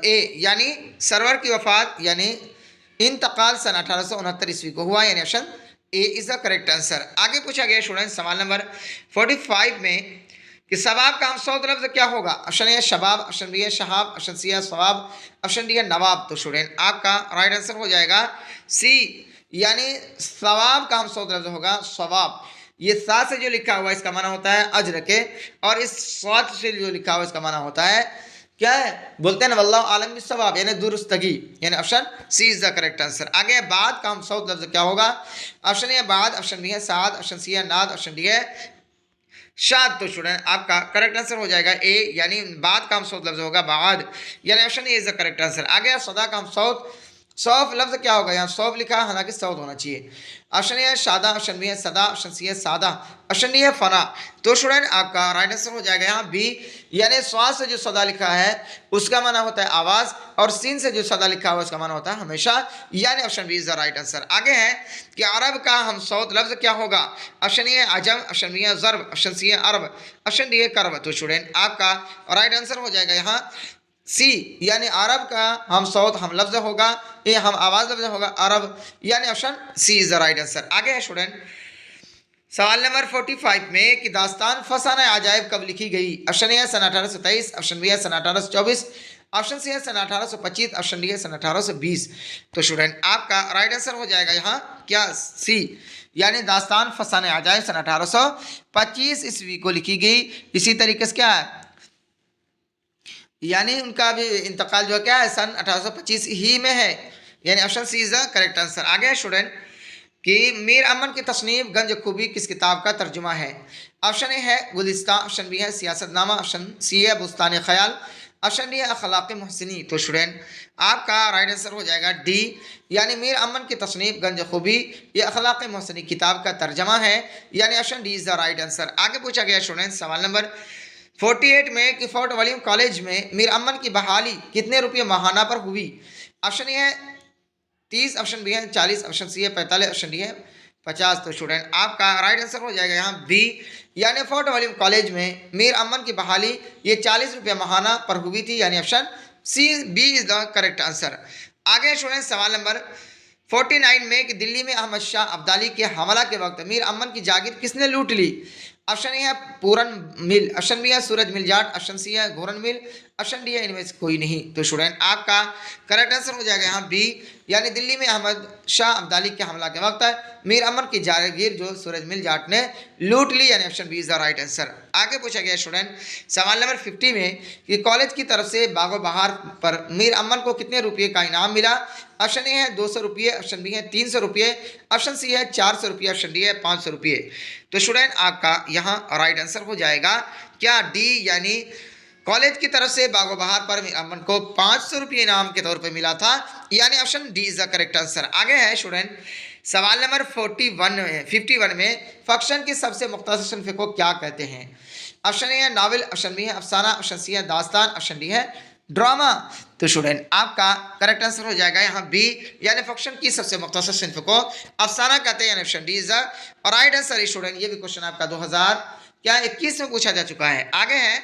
ए, यानी सरवर की वफात यानी इंतकाल सन 1869 ईस्वी को हुआ, यानी option A is the correct answer. आगे पूछा गया स्टूडेंट सवाल नंबर 45 में कि सवाब का हमसौत लफ्ज क्या होगा। ऑप्शन ए शबाब, ऑप्शन बी है शहाब, ऑप्शन सी है सवाब, ऑप्शन डी है नवाब। तो स्टूडेंट आपका राइट आंसर हो जाएगा सी, यानी सवाब का हमसौत लफ्ज होगा सवाब। ये सा से जो लिखा हुआ है इसका माना होता है अजर के, और इस स्वाद से जो लिखा हुआ है इसका माना होता है क्या है, बोलते हैं ना वल्लाहु आलम बिस्सवाब, यानी दुरुस्तगी, यानी option C is the correct answer. आगे बाद का हमसौत लफ्ज क्या होगा। ऑप्शन ए बाद, ऑप्शन बी है साद, ऑप्शन सी है नाद, ऑप्शन डी है शाद। तो स्टूडेंट आपका करेक्ट आंसर हो जाएगा ए, यानी बाद का हमसौत लफ्ज होगा बाद, यानी option A is the correct answer. आगे सदा का हमसौत सौफ लफ्ज क्या होगा, यहाँ सौफ लिखा है हालांकि सौद होना चाहिए। ऑप्शन ए है शादा, ऑप्शन बी है सदा, ऑप्शन सी है सादा, ऑप्शन डी है फना। तो स्टूडेंट आपका राइट आंसर हो जाएगा यहाँ बी, यानी स्वाद से जो सदा लिखा है उसका माना होता है आवाज़, और सीन से जो सदा लिखा हुआ उसका माना होता है हमेशा, यानी option B is the right answer. आगे है कि अरब का हमसौत लफ्ज क्या होगा। ऑप्शन ए है अजम, ऑप्शन बी है ज़र्ब, ऑप्शन सी है अरब, ऑप्शन डी है करब। तो स्टूडेंट आपका राइट आंसर हो जाएगा यहाँ सी, यानी अरब का हम सौत हम लफ्ज होगा, ये हम आवाज़ लफ्ज होगा अरब, यानी option C is the right answer. आगे है स्टूडेंट सवाल नंबर 45 में कि दास्तान फसाना अजायब कब लिखी गई। ऑप्शन ए है सन 1823, ऑप्शन बी है सन 1824, ऑप्शन सी है सन 1825, ऑप्शन डी है सन 1820। तो स्टूडेंट आपका राइट आंसर हो जाएगा यहाँ क्या सी, यानी दास्तान फसाना अजायब सन 1825 ईस्वी को लिखी गई। इसी तरीके से क्या है, यानी उनका भी इंतकाल जो है क्या है सन 1825 ही में है, यानी option C is the correct answer. आगे है स्टूडेंट कि मीर अमन की तसनीफ गंज खूबी किस किताब का तर्जुमा है। ऑप्शन ए है गुलिस्तान, ऑप्शन बी है सियासतनामा, ऑप्शन सी है बुस्तान ख्याल, ऑप्शन डी है अखलाक मोहसिनी। तो स्टूडेंट आपका राइट आंसर हो जाएगा डी, यानी मीर अमन की तसनीफ गंज खूबी, ये अखलाक मोहसिनी किताब का तर्जमा है, यानी option D is the right answer. आगे पूछा गया स्टूडेंट सवाल नंबर 48 में कि फोर्ट विलियम कॉलेज में मीर अमन की बहाली कितने रुपये माहाना पर हुई। ऑप्शन ए है 30, ऑप्शन बी है 40, ऑप्शन सी है 45, ऑप्शन डी है 50। तो स्टूडेंट आपका राइट आंसर हो जाएगा यहाँ बी, यानी फोर्ट विलियम कॉलेज में मीर अमन की बहाली ये 40 रुपये माहाना पर हुई थी, यानी option C B is the correct answer. आगे स्टूडेंट सवाल नंबर 49 में कि दिल्ली में अहमद शाह अब्दाली के हमला के वक्त मीर अमन की जागीर किसने लूट ली। ऑप्शन ए है पूरन मिल, ऑप्शन बी है सूरज मिल जाट, ऑप्शन सी है घोरन मिल, ऑप्शन डी है इनमें से कोई नहीं। तो स्टूडेंट आपका करेक्ट आंसर हो जाएगा यहाँ बी, यानी दिल्ली में अहमद शाह अब्दाली के हमला के वक्त मीर अमन की जागीर जो सूरज मिल जाट ने लूट ली, यानी option B is the right answer. आगे पूछा गया स्टूडेंट सवाल नंबर 50 में कि कॉलेज की तरफ से बागो बहार पर मीर अमन को कितने रुपये का इनाम मिला। ऑप्शन ए है 200 रुपये, ऑप्शन बी है 300 रुपये, ऑप्शन सी है 400 रुपये, ऑप्शन डी है 500 रुपये। तो स्टूडेंट आपका यहाँ राइट आंसर हो जाएगा क्या डी, यानी कॉलेज की तरफ से बागो बहार पर मीर अमन को 500 रुपये इनाम के तौर पर मिला था, यानी option D is the correct answer. आगे है स्टूडेंट सवाल नंबर 51 में फक्शन की सबसे मुख्तसर सिन्फ को क्या कहते हैं। ऑप्शन ए है नावल, ऑप्शन बी है अफसाना, ऑप्शन सी है दास्तान, ऑप्शन डी है ड्रामा। तो स्टूडेंट आपका करेक्ट आंसर हो जाएगा यहाँ बी, यानी फक्शन की सबसे मुख्तसर सिन्फ को अफसाना कहते हैं, यानी option D is the right answer. Student ये भी क्वेश्चन आपका 2021 में पूछा जा चुका है। आगे है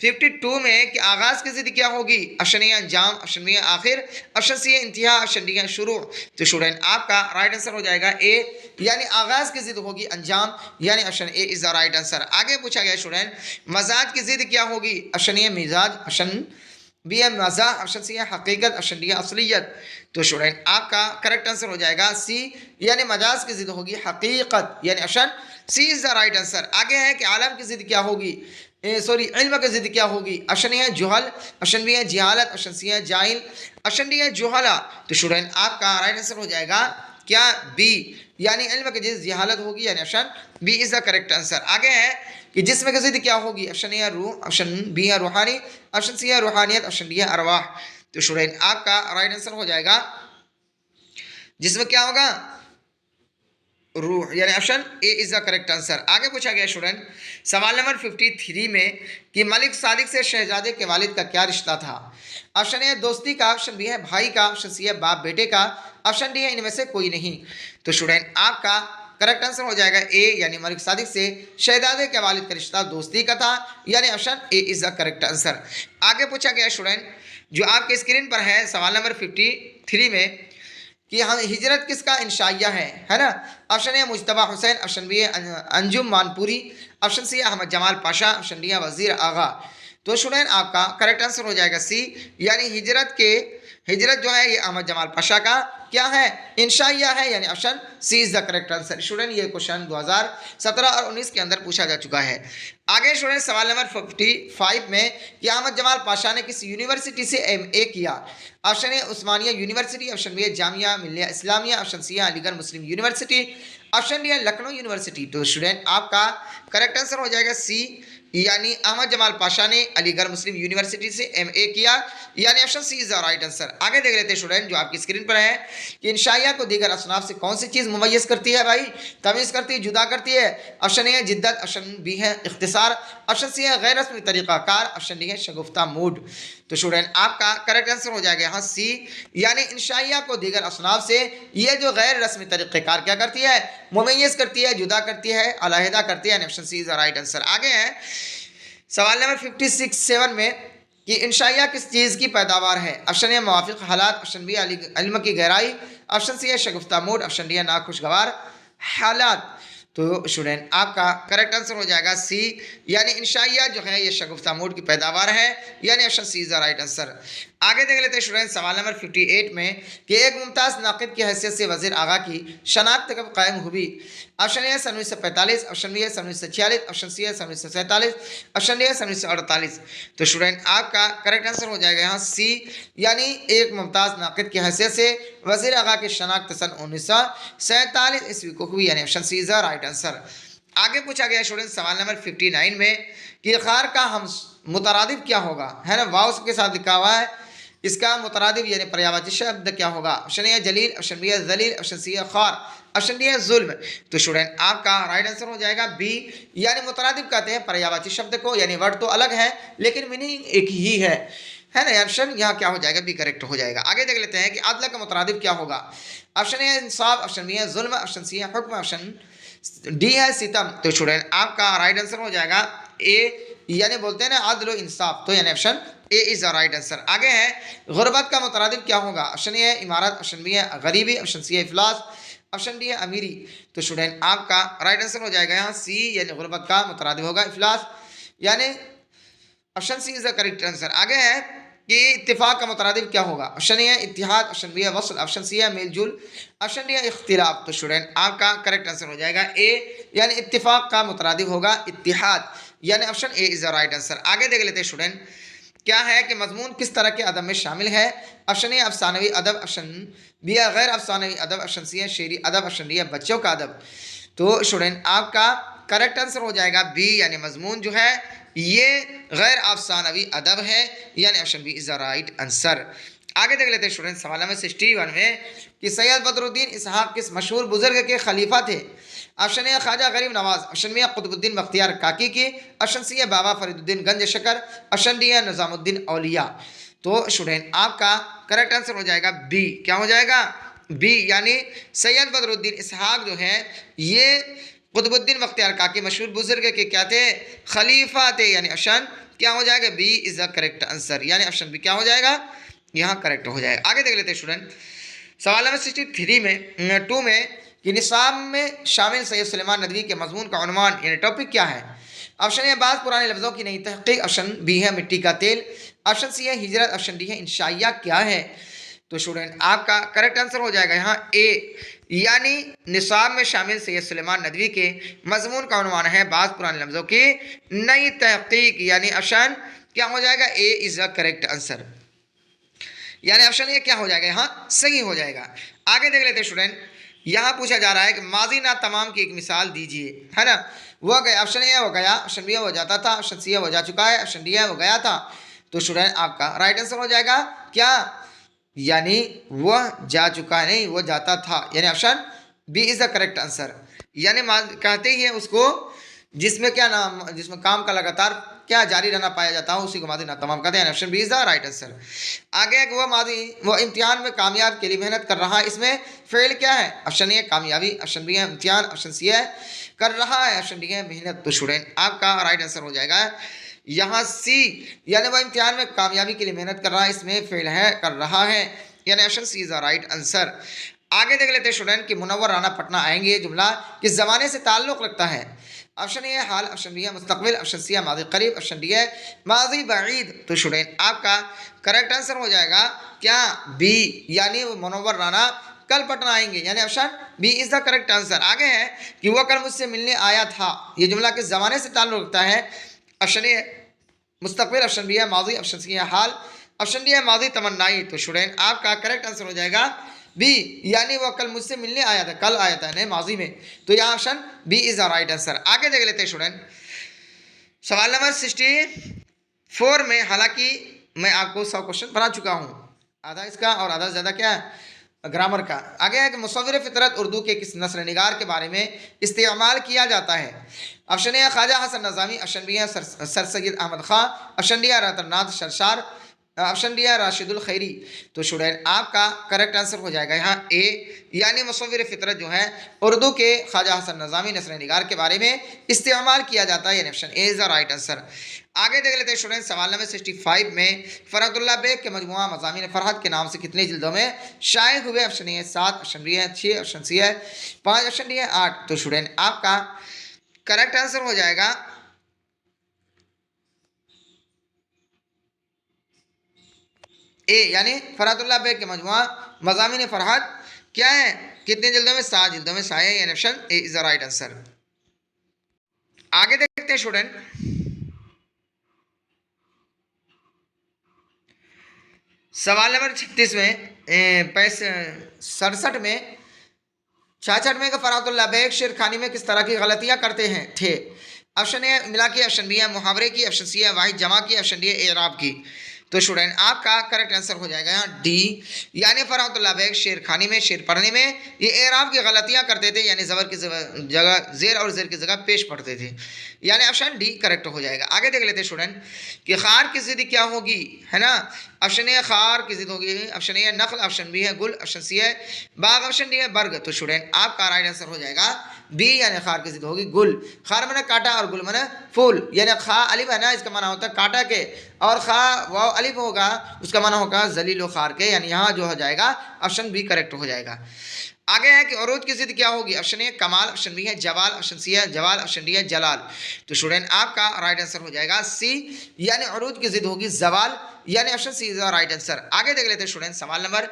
52 में कि आगाज़ की ज़िद क्या होगी। ऑप्शन ए अंजाम, ऑप्शन बी आखिर, ऑप्शन सी है इंतहा, ऑप्शन डी है शुरू। तो स्टूडेंट आपका राइट आंसर हो जाएगा ए, यानी आगाज़ की ज़िद होगी अंजाम, यानी option A is the right answer. आगे पूछा गया स्टूडेंट मजाज की ज़िद क्या होगी। ऑप्शन ए मिजाज, ऑप्शन बी है मजा, ऑप्शन सी है हकीकत, ऑप्शन डी है असलियत। तो स्टूडेंट आपका करेक्ट आंसर हो जाएगा सी, यानी मजाज की ज़िद होगी हकीकत, यानी option C is the right answer. आगे है कि आलम की ज़िद क्या होगी, इल्म की ज़िद क्या होगी। ऑप्शन ए है जुहल, ऑप्शन बी है जहालत, ऑप्शन सी है जाहिल, ऑप्शन डी है जुहला। तो स्टूडेंट आपका राइट आंसर हो जाएगा क्या बी, यानी इल्म की ज़िद जहालत होगी, यानी option B is the correct answer. आगे है कि जिस्म की ज़िद क्या होगी। ऑप्शन ए है रूह, ऑप्शन बी है रूहानी, ऑप्शन सी है रूहानियत, ऑप्शन डी है अरवाह। तो स्टूडेंट आपका राइट आंसर हो जाएगा जिसमें क्या होगा रूह, यानी option A is the correct answer. आगे पूछा गया स्टूडेंट सवाल नंबर 53 में कि मलिक सादिक से शहजादे के वालिद का क्या रिश्ता था। ऑप्शन ए दोस्ती का, ऑप्शन बी है भाई का, ऑप्शन सी है बाप बेटे का, ऑप्शन डी है इनमें से कोई नहीं। तो स्टूडेंट आपका करेक्ट आंसर हो जाएगा ए, यानी मलिक सादिक से शहजादे के वालिद का रिश्ता दोस्ती का था, यानी option A is the correct answer. आगे पूछा गया स्टूडेंट जो आपके स्क्रीन पर है सवाल नंबर 53 में कि हम हिजरत किसका इंशाइया है ना। Option A Mujtaba Husain, option B है अंजुम मानपुरी, ऑप्शन सी है अहमद जमाल पाशा, ऑप्शन डी है वजीर आगा। तो स्टूडेंट आपका करेक्ट आंसर हो जाएगा सी, यानी हिजरत जो है ये अहमद जमाल पाशा का क्या है इंशाइया है, यानी option C is the correct answer. Student ये क्वेश्चन 2017 और 19 के अंदर पूछा जा चुका है। आगे स्टूडेंट सवाल नंबर 55 में कि अहमद जमाल पाशा ने किस यूनिवर्सिटी से MA किया। Option A Osmania university, option B है जामिया मिल्लिया इस्लामिया, ऑप्शन सी है Aligarh Muslim university, option D है लखनऊ यूनिवर्सिटी। तो स्टूडेंट आपका करेक्ट आंसर हो जाएगा सी, यानी अहमद जमाल पाशा ने अलीगढ़ मुस्लिम यूनिवर्सिटी से MA किया, यानी option C is the right answer. आगे देख लेते हैं स्टूडेंट जो आपकी स्क्रीन पर है कि इंशाइया को दीगर असनाफ से कौन सी चीज़ मुमय्यज करती है भाई, तमीज़ करती है, जुदा करती है। ऑप्शन ए है जिद्दत, ऑप्शन बी है इख्तिसार, ऑप्शन सी है गैर रस्मी तरीक़ाकार, ऑप्शन डी है शगुफ्ता मूड। तो स्टूडेंट आपका करेक्ट आंसर हो जाएगा यहाँ सी, यानी इंशाइया को दीगर असनाफ से ये जो गैर रस्मी तरीक़ाकार क्या करती है मुमय्यज करती है, जुदा करती है, अलहदा करती है, option C is the right answer. आगे है सवाल नंबर 56-7 में कि इंशाइया किस चीज़ की पैदावार है। ऑप्शन ए मुवाफिक हालात, ऑप्शन बी इल्म की गहराई, ऑप्शन सी है शगुफ्ता मूड, ऑप्शन डी है नाखुशगवार हालात। तो स्टूडेंट आपका करेक्ट आंसर हो जाएगा सी, यानी इंशाइया जो है ये शगुफ्ता मूड की पैदावार है, यानी option C is the right answer. आगे देख लेते हैं स्टूडेंट सवाल नंबर 58 में कि एक मुमताज़ नाक़िद की हैसियत से वज़ीर आगा की शनाख्त कब कायम हुई। ऑप्शन ए है सन 1945, ऑप्शन बी है सन 1946, ऑप्शन सी है सन 1947, ऑप्शन डी है सन 1948। तो स्टूडेंट आपका करेक्ट आंसर हो जाएगा यहाँ सी, यानी एक मुमताज़ नाक़िद की हैसियत से वज़ीर आगा की शनाख्त सन 1947 ईस्वी को हुई, यानी option C is the right answer. आगे पूछा गया स्टूडेंट सवाल नंबर 59 में कि खार का हम मुतरादिफ क्या होगा, है ना, वाव के साथ लिखा हुआ है, इसका मुतरादिफ यानी पर्यायवाची शब्द क्या होगा। ऑप्शन ए जलील, ऑप्शन बी है जलील, ऑप्शन सी है खार, ऑप्शन डी है जुल्म। तो स्टूडेंट आपका राइट आंसर हो जाएगा बी, यानी मुतरादिफ कहते हैं पर्यायवाची शब्द को, यानी वर्ड तो अलग है लेकिन मीनिंग एक ही है ना। ऑप्शन यहाँ क्या हो जाएगा, बी करेक्ट हो जाएगा। आगे देख लेते हैं कि अदल का मुतरादिफ क्या होगा। ऑप्शन ए इंसाफ, ऑप्शन बी है जुल्म, ऑप्शन सी है हुक्म, ऑप्शन डी है सितम। तो स्टूडेंट आपका राइट आंसर हो जाएगा ए, यानी बोलते हैं ना अदल इंसाफ, तो यानी option A is the right answer. आगे है गुरबत का मुतरादिफ क्या होगा। ऑप्शन ए है इमारत, ऑप्शन बी है गरीबी, ऑप्शन सी है इफलास, ऑप्शन डी है अमीरी। तो स्टूडेंट आपका राइट आंसर हो जाएगा यहाँ सी, यानी गुरबत का मुतरादिफ होगा इफलास, यानी option C is the correct answer. आगे है कि इत्तिफाक का मुतरादिफ क्या होगा। ऑप्शन ए है इत्तिहाद, ऑप्शन बी है वस्ल, ऑप्शन सी है मेलजुल, ऑप्शन डी है इख्तिलाफ। तो स्टूडेंट आपका करेक्ट आंसर हो जाएगा ए, यानी इत्तिफाक का मुतरादिफ होगा इत्तिहाद, यानी option A is the right answer. आगे देख लेते हैं स्टूडेंट क्या है कि मजमून किस तरह के अदब में शामिल है। ऑप्शन ए अफसानवी अदब, ऑप्शन बी है गैर अफसानवी अदब, ऑप्शन सी है शेरी अदब, ऑप्शन डी है बच्चों का अदब। तो स्टूडेंट आपका करेक्ट आंसर हो जाएगा बी, यानी मजमून जो है ये गैर अफसानवी अदब है, यानी option B is the right answer. आगे देख लेते हैं स्टूडेंट सवाल नंबर 61 में कि सैयद बदरुद्दीन इसहाक किस मशहूर बुजुर्ग के खलीफा थे। ऑप्शन ए ख्वाजा गरीब नवाज, ऑप्शन बी कुतुबुद्दीन बख्तियार काकी की, ऑप्शन सी है बाबा फरीदुद्दीन गंज शकर, ऑप्शन डी है निजामुद्दीन औलिया। तो स्टूडेंट आपका करेक्ट आंसर हो जाएगा बी, क्या हो जाएगा बी, यानी सैयद बदरुद्दीन इसहाक जो है ये कुतुबुद्दीन बख्तियार काकी मशहूर बुजुर्ग के क्या थे, खलीफा थे, यानी ऑप्शन क्या हो जाएगा B is the correct answer, यानी ऑप्शन बी क्या हो जाएगा यहाँ करेक्ट हो जाएगा। आगे देख लेते हैं स्टूडेंट सवाल नंबर 63 में 2 में कि निसाब में शामिल सैयद सुलेमान नदवी के मजमून का उन्वान यानी टॉपिक क्या है। ऑप्शन ए बाज़ पुराने लफ्ज़ों की नई तहक़ीक़, ऑप्शन बी है मिट्टी का तेल, ऑप्शन सी है हिजरत, ऑप्शन डी है इंशाइया क्या है। तो स्टूडेंट आपका करेक्ट आंसर हो जाएगा यहाँ ए, यानी निसाब में शामिल सैयद सुलेमान नदवी के मजमून का उन्वान है बाज़ पुराने लफ्ज़ों की नई तहक़ीक़, यानी ऑप्शन क्या हो जाएगा A is the correct answer, यानी ऑप्शन ये क्या हो जाएगा यहाँ सही हो जाएगा। आगे देख लेते हैं स्टूडेंट यहाँ पूछा जा रहा है कि माजी ना तमाम की एक मिसाल दीजिए, है ना। वह गया, ऑप्शन ए वो गया, ऑप्शन बी वो जाता था, ऑप्शन सी वो जा चुका है, ऑप्शन डी है वो गया था। तो स्टूडेंट आपका राइट आंसर हो जाएगा क्या, यानी वह जा चुका है, नहीं वो जाता था, यानी option B is the correct answer. यानी कहते ही है उसको जिसमें क्या नाम, जिसमें काम का लगातार क्या जारी रहना पाया जाता है उसी को मादी ना तमाम कहते हैं, option B is the right answer. आगे वह मादी वो इम्तिहान में कामयाब के लिए मेहनत कर रहा है, इसमें फेल क्या है। ऑप्शन ए कामयाबी, ऑप्शन बी है इम्तिहान, ऑप्शन सी है कर रहा है, ऑप्शन डी है मेहनत। तो स्टूडेंट आपका राइट आंसर हो जाएगा यहाँ सी, यानी वह इम्तिहान में कामयाबी के लिए मेहनत कर रहा है, इसमें फेल है कर रहा है, यानी option C is the right answer. आगे देख लेते हैं स्टूडेंट कि मुनव्वर राना पटना आएंगे ये जुमला किस ज़माने से ताल्लुक़ रखता है। ऑप्शन ए हाल, ऑप्शन बी है मुस्तकबिल, ऑप्शन सी है माजी करीब, ऑप्शन डी है माजी बईद। तो स्टूडेंट आपका करेक्ट आंसर हो जाएगा क्या बी, यानी वो मुनव्वर राना कल पटना आएंगे, यानी option B is the correct answer. आगे है कि वह कल मुझसे मिलने आया था, ये जुमला किस ज़माने से ताल्लुक़ रखता है। ऑप्शन ए मुस्तकबिल, ऑप्शन बी है माजी, ऑप्शन सी है हाल, ऑप्शन डी है माजी तमन्नाई। तो स्टूडेंट आपका करेक्ट आंसर हो जाएगा बी, यानी वह कल मुझसे मिलने आया था, कल आया था नहीं माजी में, तो यहाँ option B is the right answer. आगे देख लेते हैं स्टूडेंट सवाल नंबर 64 में, हालांकि मैं आपको 100 क्वेश्चन बना चुका हूँ, आधा इसका और आधा ज़्यादा क्या है ग्रामर का। आगे है कि मुसव्विर फितरत उर्दू के किस नस्र निगार के बारे में इस्तेमाल किया जाता है। Option A Khwaja Hasan Nizami, option B है sir Syed Ahmad Khan, option D है रतननाथ शरशार, ऑप्शन डी है राशिदुल खैरी। तो स्टूडेंट आपका करेक्ट आंसर हो जाएगा यहाँ ए, यानी मुसव्विर फितरत जो है उर्दू के ख्वाजा हसन नज़ामी नस्र निगार के बारे में इस्तेमाल किया जाता है, यानी option A is the right answer. आगे देख लेते हैं स्टूडेंट सवाल नंबर 65 में फरहतुल्लाह बेग के मजमुआ मज़ामीन फरहत के नाम से कितने जिल्दों में शाये हुए। ऑप्शन ए है 7, ऑप्शन बी है 6, ऑप्शन सी है 5, ऑप्शन डी है 8। तो स्टूडेंट आपका करेक्ट आंसर हो जाएगा ए, यानी फरहतुल्लाह बेग के मजमुआ मज़ामीन फरहत क्या है कितने जिल्दों में, 7 जिल्दों में शाये, यानी option A is the right answer. आगे देखते हैं स्टूडेंट सवाल नंबर 36 में 67 में 66 में फरहतुल्लाह बेग शेरखानी में किस तरह की गलतियां करते हैं थे। ऑप्शन ए मिला की, ऑप्शन बी है मुहावरे की, ऑप्शन सी है वाहिद जमा की, ऑप्शन डी है एराब की। तो स्टूडेंट आपका करेक्ट आंसर हो जाएगा यहाँ डी, यानी फरहतुल्लाह बेग शेर खानी में शेर पढ़ने में ये एराब की गलतियाँ करते थे, यानी ज़बर की जगह जेर और जेर की जगह पेश पढ़ते थे, यानी ऑप्शन डी करेक्ट हो जाएगा। आगे देख लेते स्टूडेंट कि खार की ज़िद क्या होगी, है ना। ऑप्शन ए खार की ज़िद होगी, ऑप्शन ए है नखल, ऑप्शन बी है गुल, ऑप्शन सी है बाग, ऑप्शन डी है बर्ग। तो स्टूडेंट आपका राइट आंसर हो जाएगा बी, यानी खार की ज़िद होगी गुल। खार मने काटा और गुल मने फूल, यानी खा अलिफ है ना, इसका माना होता है काटा के, और खा वाव अलिफ होगा उसका माना होगा जलील व खार के, यानी यहाँ जो हो जाएगा ऑप्शन बी करेक्ट हो जाएगा। आगे है कि अरूज की ज़िद क्या होगी, ऑप्शन ए कमाल, ऑप्शन बी है जवाल, ऑप्शन सी है जवाल, ऑप्शन डी है जलाल। तो स्टूडेंट आपका राइट आंसर हो जाएगा सी, यानी अरूज की ज़िद होगी जवाल, यानी option C is the right answer. आगे देख लेते हैं स्टूडेंट सवाल नंबर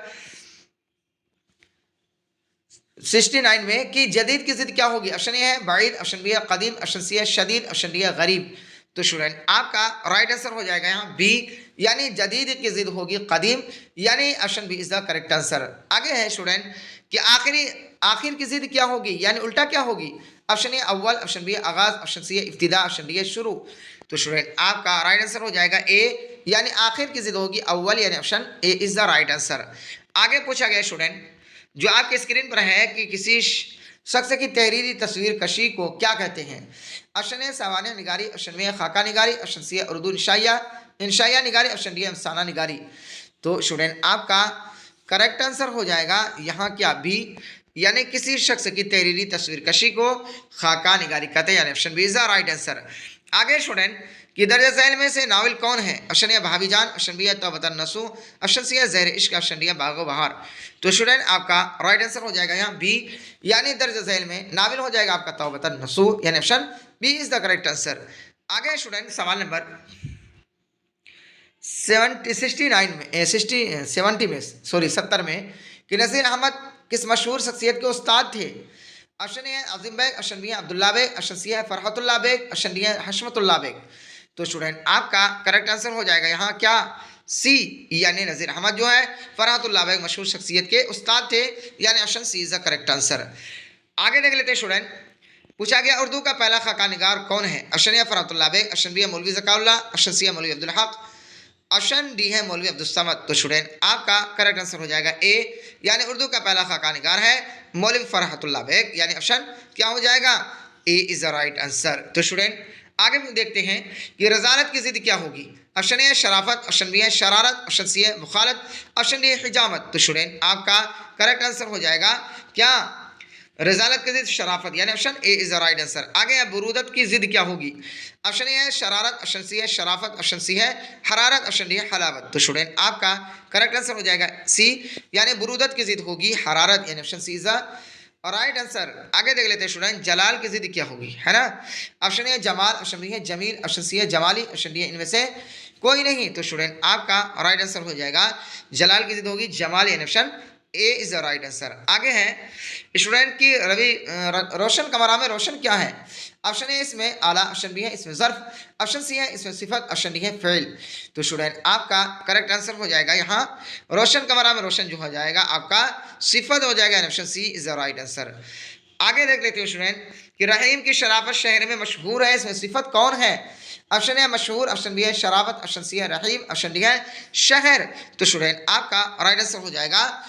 69 में कि जदीद की ज़िद क्या होगी, ऑप्शन ए है बाइद, ऑप्शन बी है कदीम, ऑप्शन सी है शदीद, ऑप्शन डी है गरीब। तो स्टूडेंट आपका राइट आंसर हो जाएगा यहाँ बी, यानी जदीद की ज़िद होगी कदीम, यानी option B is the correct answer. आगे है स्टूडेंट कि आखिर की ज़िद क्या होगी, यानी उल्टा क्या होगी, ऑप्शन ए अव्वल, ऑप्शन बी है आगाज़, ऑप्शन सी है इब्तिदा, ऑप्शन डी है शुरू। तो स्टूडेंट आपका राइट आंसर हो जाएगा ए, यानी आखिर की ज़िद होगी अव्वल, यानी option A is the right answer. आगे पूछा गया स्टूडेंट जो आपके स्क्रीन पर है कि किसी शख्स की तहरीरी तस्वीर कशी को क्या कहते हैं। ऑप्शन ए सावानिया निगारी, ऑप्शन बी है खाका निगारी, ऑप्शन सी है उर्दू इंशाइया निगारी, ऑप्शन डी है अफसाना निगारी। तो स्टूडेंट आपका करेक्ट आंसर हो जाएगा यहाँ क्या बी, यानी किसी शख्स की तहरीरी तस्वीर कशी को खाका निगारी कहते हैं, यानी option B is the right answer. आगे स्टूडेंट कि दर्ज झैल में से नावल कौन है, ऑप्शन ए भाभी जान, ऑप्शन बी है तौबतन नसू, ऑप्शन सी है ज़हर इश्क, ऑप्शन डी है बागो बहार। तो स्टूडेंट आपका राइट आंसर हो जाएगा यहाँ बी, यानी दर्ज झैल में नावल हो जाएगा आपका तौबतन नसू, यानी option B is the correct answer. आगे स्टूडेंट सवाल नंबर 70 में कि नज़ीर अहमद किस मशहूर शख्सियत के उस्ताद थे। ऑप्शन ए है अजीम बेग, ऑप्शन बी है अब्दुल्ला बेग, ऑप्शन सी है फरहतुल्लाह बेग, ऑप्शन डी है हशमतुल्लाह बेग। तो स्टूडेंट आपका करेक्ट आंसर हो जाएगा यहाँ क्या सी, यानी नज़ीर अहमद जो है फरहतुल्लाह बेग मशहूर शख्सियत के उस्ताद थे, यानी option C is the correct answer. आगे देख लेते हैं स्टूडेंट पूछा गया उर्दू का पहला खाका निगार कौन है। Option A Farhatullah Baig, option B है मौलवी ज़काउल्लाह, ऑप्शन सी है मौलवी अब्दुल हक, ऑप्शन डी है मौलवी अब्दुल समद। तो स्टूडेंट आपका करेक्ट आंसर हो जाएगा ए, यानी उर्दू का पहला खाका निगार है मौलवी फरहतुल्लाह बेग, यानी ऑप्शन क्या हो जाएगा ए इज द राइट आंसर। तो स्टूडेंट आगे देखते हैं कि रजालत की ज़िद क्या होगी। ऑप्शन ए है शराफत, ऑप्शन बी है शरारत, ऑप्शन सी है मुखालत, ऑप्शन डी है हिजामत। तो स्टूडेंट आपका करेक्ट आंसर हो जाएगा क्या रजालत की ज़िद शराफत, यानी option A is the right answer. आगे है बुरूदत की ज़िद क्या होगी। ऑप्शन ए है शरारत, ऑप्शन सी है शराफत, ऑप्शन सी है हरारत, ऑप्शन डी है हलावत। तो स्टूडेंट आपका करेक्ट आंसर हो जाएगा सी, यानी बुरूदत की ज़िद होगी हरारत, यानी option C is the right answer. आगे देख लेते हैं स्टूडेंट जलाल की ज़िद क्या होगी, है ना। ऑप्शन ए है जमाल, ऑप्शन बी है जमील, ऑप्शन सी है जमाली, ऑप्शन डी है इनमें से कोई नहीं। तो स्टूडेंट आपका राइट आंसर हो जाएगा जलाल की ज़िद होगी जमाल, यानी option A is the right answer. आगे है स्टूडेंट की रोशन कमरा में रोशन क्या है। ऑप्शन ए इसमें आला, ऑप्शन बी है इसमें ज़र्फ, ऑप्शन सी है इसमें सिफत, ऑप्शन डी है फ़ेल। तो स्टूडेंट आपका करेक्ट आंसर हो जाएगा यहाँ रोशन कमरा में रोशन जो हो जाएगा आपका सिफत हो जाएगा, option C is the right answer. आगे देख लेते हैं स्टूडेंट कि रहीम की शराफत शहर में मशहूर है, इसमें सिफत कौन है। ऑप्शन ए मशहूर, ऑप्शन बी है शराफत, ऑप्शन सी है रहीम, ऑप्शन डी है शहर। तो स्टूडेंट आपका राइट आंसर हो जाएगा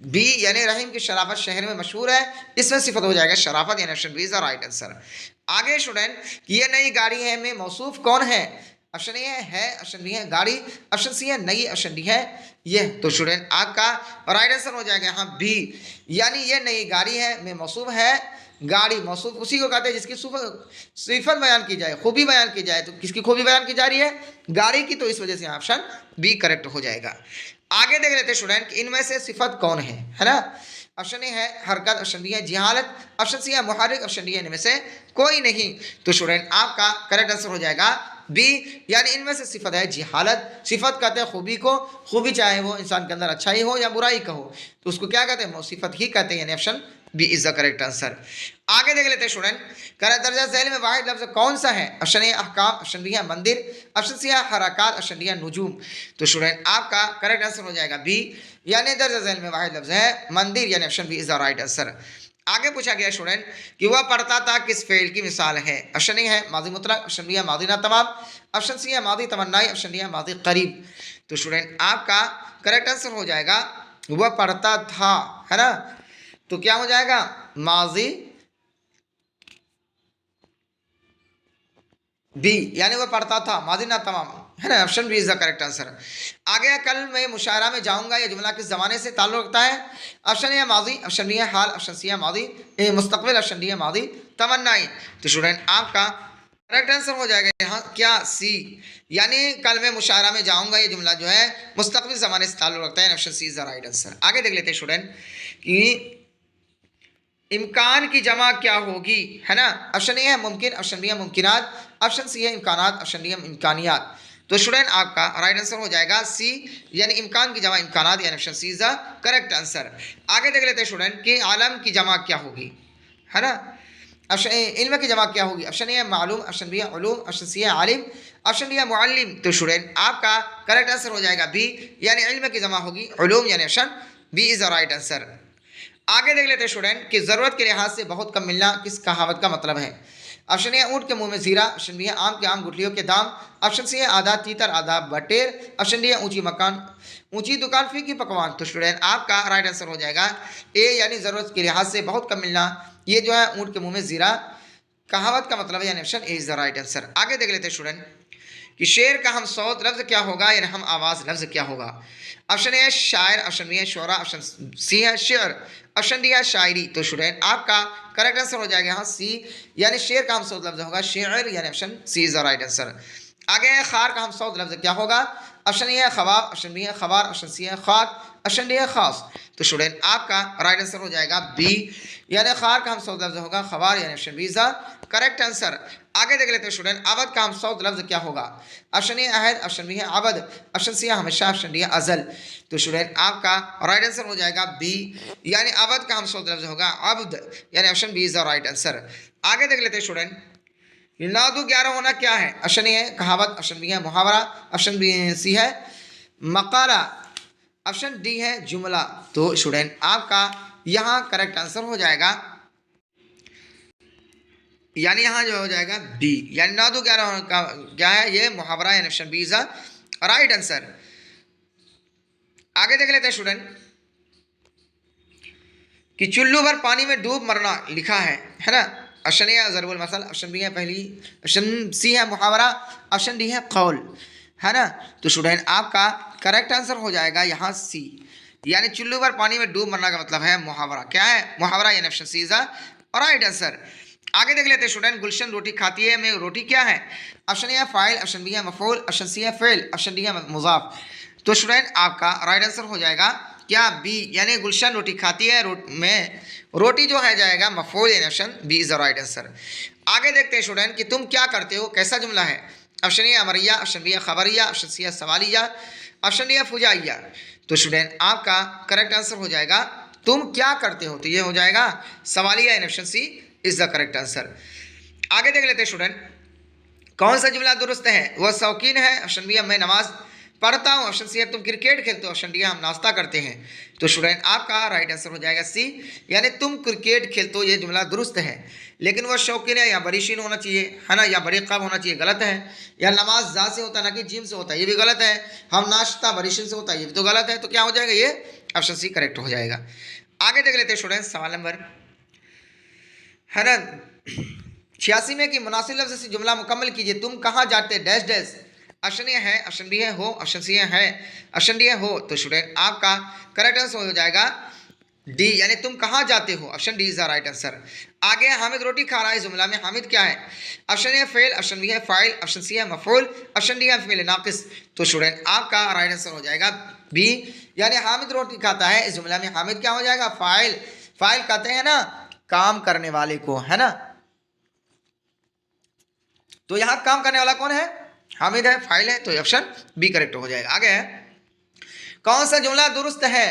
बी, यानी रहीम की शराफत शहर में मशहूर है, इसमें सिफत हो जाएगा शराफत, यानी option B is the right answer. आगे स्टूडेंट ये नई गाड़ी है में मौसूफ कौन है। ऑप्शन ए है, ऑप्शन बी है गाड़ी, ऑप्शन सी है नई, ऑप्शन डी है ये। तो स्टूडेंट आपका राइट आंसर हो जाएगा यहाँ बी, यानी ये नई गाड़ी है में मौसूफ है गाड़ी। मौसूफ उसी को कहते हैं जिसकी सिफत बयान की जाए, खूबी बयान की जाए। तो किसकी खूबी बयान की जा रही है, गाड़ी की। तो इस वजह से ऑप्शन बी करेक्ट हो जाएगा। आगे देख लेते हैं स्टूडेंट इनमें से सिफत कौन है ना। ऑप्शन ए है हरकत, ऑप्शन बी है जिहालत, ऑप्शन सी है मुहारिक, ऑप्शन डी है इनमें से कोई नहीं। तो स्टूडेंट आपका करेक्ट आंसर हो जाएगा बी, यानी इनमें से सिफत है जिहालत। सिफत कहते हैं खूबी को, खूबी चाहे वो इंसान के अंदर अच्छाई हो या बुराई का हो तो उसको क्या कहते हैं, वो सिफत ही कहते हैं, यानी option B is the correct answer. आगे देख लेते हैं स्टूडेंट दर्जा झैल में वाहिद लफ्ज़ कौन सा है। ऑप्शन ए अहकाम, ऑप्शन बी है मंदिर, ऑप्शन सी है हरकत, ऑप्शन डी है नुजूम। तो स्टूडेंट आपका करेक्ट आंसर हो जाएगा बी, यानी दर्जा झैल में वाहिद लफ्ज़ है मंदिर, यानी option B is the right answer. आगे पूछा गया स्टूडेंट कि वह पढ़ता था किस फेल की मिसाल है। ऑप्शन ए है माजी मुतलक, ऑप्शन बी है माजी ना तमाम, ऑप्शन सी है माजी तमन्नाई, ऑप्शन डी है माजी करीब। तो स्टूडेंट आपका करेक्ट आंसर हो जाएगा वह पढ़ता था, है ना। तो क्या हो जाएगा माजी बी, यानी वह पढ़ता था, माजी ना तमाम, है ना। Option B is the correct answer. आगे कल मैं मुशायरा में जाऊंगा, यह जुमला किस ज़माने से ताल्लुक़ रखता है। ऑप्शन ए है माजी, ऑप्शन बी है हाल, ऑप्शन सी है माजी मुस्तकबिल, ऑप्शन डी है माजी तमन्नाई। तो स्टूडेंट आपका करेक्ट आंसर हो जाएगा यहाँ क्या सी, यानी कल मैं मुशायरा में जाऊंगा, ये जुमला जो है मुस्तकबिल ज़माने से ताल्लुक़ रखता है। Option C is the right answer. आगे देख लेते हैं स्टूडेंट कि इम्कान की जमा क्या होगी, है ना। ऑप्शन ए है मुमकिन, ऑप्शन बी है मुमकिनात, ऑप्शन सी है इम्कानात, ऑप्शन डी है इम्कानियात। तो स्टूडेंट आपका राइट आंसर हो जाएगा सी, यानी इम्कान की जमा इम्कानात, यानी option C is the correct answer. आगे देख लेते हैं स्टूडेंट कि आलम की जमा क्या होगी, है ना। ऑप्शन ए इल्म की जमा क्या होगी, ऑप्शन ए है मालूम, ऑप्शन बी है उलूम, ऑप्शन सी है आलिम, ऑप्शन डी है मुअल्लिम। तो स्टूडेंट आपका करेक्ट आंसर हो जाएगा बी, यानी इल्म की जमा होगी उलूम, यानी option B is the right answer. आगे देख लेते हैं स्टूडेंट कि ज़रूरत के लिहाज से बहुत कम मिलना किस कहावत का मतलब है। ऑप्शन ए ऊँट के मुंह में जीरा, ऑप्शन बी है आम के आम गुठलियों के दाम, ऑप्शन सी है आधा तीतर आधा बटेर, ऑप्शन डी है ऊंची मकान ऊंची दुकान फीकी पकवान। तो स्टूडेंट आपका राइट आंसर हो जाएगा ए, यानी ज़रूरत के लिहाज से बहुत कम मिलना, ये जो है ऊँट के मुँह में जीरा कहावत का मतलब है, यानी option A is the right answer. आगे देख लेते हैं स्टूडेंट कि शेर का हम सौत लफ्ज़ क्या होगा, यानी हम आवाज़ लफ्ज़ क्या होगा। ऑप्शन ए है शायर, ऑप्शन बी है शोरा, ऑप्शन सी है शेर, ऑप्शन डी है शायरी। तो स्टूडेंट आपका करेक्ट आंसर हो जाएगा यहाँ सी, यानी शेर का हम सौत लफ्ज़ होगा शेर, यानी option C is the right answer. आगे है खार का हम सौत लफ्ज़ क्या होगा। ऑप्शन ए है खबाब, ऑप्शन बी है खबार, ऑप्शन सी है खाक, ऑप्शन डी है खास। तो स्टूडेंट आपका राइट आंसर हो जाएगा बी, यानी खार का हम सौत लफ्ज़ होगा खबार, यानी option B is the correct answer. आगे देख लेते हैं स्टूडेंट अबद का हम सौत लफ्ज़ क्या होगा। ऑप्शन ए अहद, ऑप्शन बी है अबद, ऑप्शन सी है हमेशा, ऑप्शन डी है अजल। तो स्टूडेंट आपका राइट आंसर हो जाएगा बी, यानी अबद का हम सौत लफ्ज़ होगा अब्द, यानी option B is the right answer. आगे देख लेते हैं स्टूडेंट नादू 11 होना क्या है। ऑप्शन ए है कहावत, ऑप्शन बी है मुहावरा, ऑप्शन बी सी है मकाला, ऑप्शन डी है जुमला। तो स्टूडेंट आपका यहाँ करेक्ट आंसर हो जाएगा, यानी यहाँ जो हो जाएगा बी, यानी नादू 11 का क्या है, ये मुहावरा, यानी option B is the right answer. आगे देख लेते हैं स्टूडेंट कि चुल्लू भर पानी में डूब मरना लिखा है ना। ऑप्शन ए है ज़रबुल मसल, ऑप्शन बी है पहली, ऑप्शन सी है मुहावरा, ऑप्शन डी है कौल, है ना। तो स्टूडेंट आपका करेक्ट आंसर हो जाएगा यहाँ सी, यानी चुल्लू भर पानी में डूब मरना का मतलब है मुहावरा। क्या है मुहावरा, यानी option C is the right answer. आगे देख लेते हैं स्टूडेंट गुलशन रोटी खाती है में रोटी क्या है। ऑप्शन ए है फाइल, ऑप्शन बी है मफूल, ऑप्शन सी है फेल, ऑप्शन डी है मुजाफ। तो स्टूडेंट आपका राइट आंसर हो जाएगा क्या बी, यानी गुलशन रोटी खाती है में रोटी जो है जाएगा मफूल, यानी option B is the right answer. आगे देखते हैं स्टूडेंट कि तुम क्या करते हो कैसा जुमला है। ऑप्शन ए अमरिया, ऑप्शन बी है खबरिया, ऑप्शन सी है सवालिया, ऑप्शन डी है फुजाइया। तो स्टूडेंट आपका करेक्ट आंसर हो जाएगा तुम क्या करते हो, तो ये हो जाएगा सवालिया, यानी option C is the correct answer. आगे देख लेते हैं स्टूडेंट कौन सा जुमला दुरुस्त है। वह शौकीन है, ऑप्शन बी है मैं नमाज पढ़ता हूँ, ऑप्शन सी है तुम क्रिकेट खेलते हो, ऑप्शन डी है हम नाश्ता करते हैं। तो स्टूडेंट आपका राइट आंसर हो जाएगा सी, यानी तुम क्रिकेट खेलते हो, ये जुमला दुरुस्त है। लेकिन वह शौकीन है या बरीशीन होना चाहिए, है ना, या बड़ी क़ब होना चाहिए, गलत है। या नमाज जा से होता है ना कि जिम से होता है, ये भी गलत है। हम नाश्ता बरीशीन से होता है, ये भी तो गलत है। तो क्या हो जाएगा, ये ऑप्शन सी करेक्ट हो जाएगा। आगे देख लेते हैं स्टूडेंट सवाल नंबर है ना 86 में कि मुनासिब लफ्ज़ से जुमला मुकम्मल कीजिए। तुम कहाँ जाते डैश डैश। ऑप्शन ए है, ऑप्शन बी है हो, ऑप्शन सी है, ऑप्शन डी है हो। तो स्टूडेंट आपका करेक्ट आंसर हो जाएगा डी, यानी तुम कहाँ जाते हो, option D is the right answer. आगे हामिद रोटी खा रहा है, जुमला में हामिद क्या है। ऑप्शन ए फेल, ऑप्शन बी है फाइल, ऑप्शन सी है मफूल, ऑप्शन डी है फेल नाकिस। तो स्टूडेंट आपका राइट आंसर हो जाएगा बी, यानी हामिद रोटी खाता है, इस जुमला में हामिद क्या हो जाएगा फाइल। फाइल कहते हैं ना काम करने वाले को, है ना। तो यहाँ काम करने वाला कौन है, हामिद है, फाइल है। तो ऑप्शन बी करेक्ट हो जाएगा। आगे है कौन सा जुमला दुरुस्त है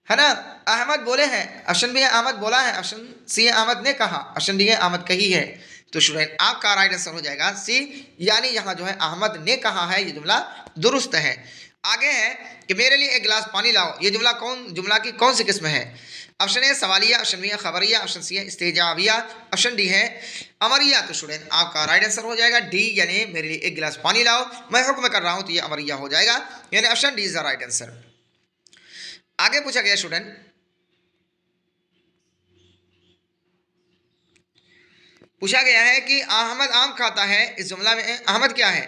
ना। अहमद बोले हैं, ऑप्शन बी है अहमद बोला है, ऑप्शन सी है अहमद ने कहा, ऑप्शन डी है अहमद कही है। तो स्टूडेंट आपका राइट आंसर हो जाएगा सी, यानी यहाँ जो है अहमद ने कहा है, ये जुमला दुरुस्त है। आगे है कि मेरे लिए एक गिलास पानी लाओ, ये जुमला की कौन सी किस्म है। ऑप्शन ए सवालिया, ऑप्शन बी है खबरिया, ऑप्शन सी है इस्तेजाबिया, ऑप्शन डी है अमरिया। तो स्टूडेंट आपका राइट आंसर हो जाएगा डी, यानी मेरे लिए एक गिलास पानी लाओ, मैं हुक्म कर रहा हूं, तो ये अमरिया हो जाएगा, यानी option D is the right answer. आगे पूछा गया स्टूडेंट, पूछा गया है कि अहमद आम खाता है, इस जुमला में अहमद क्या है?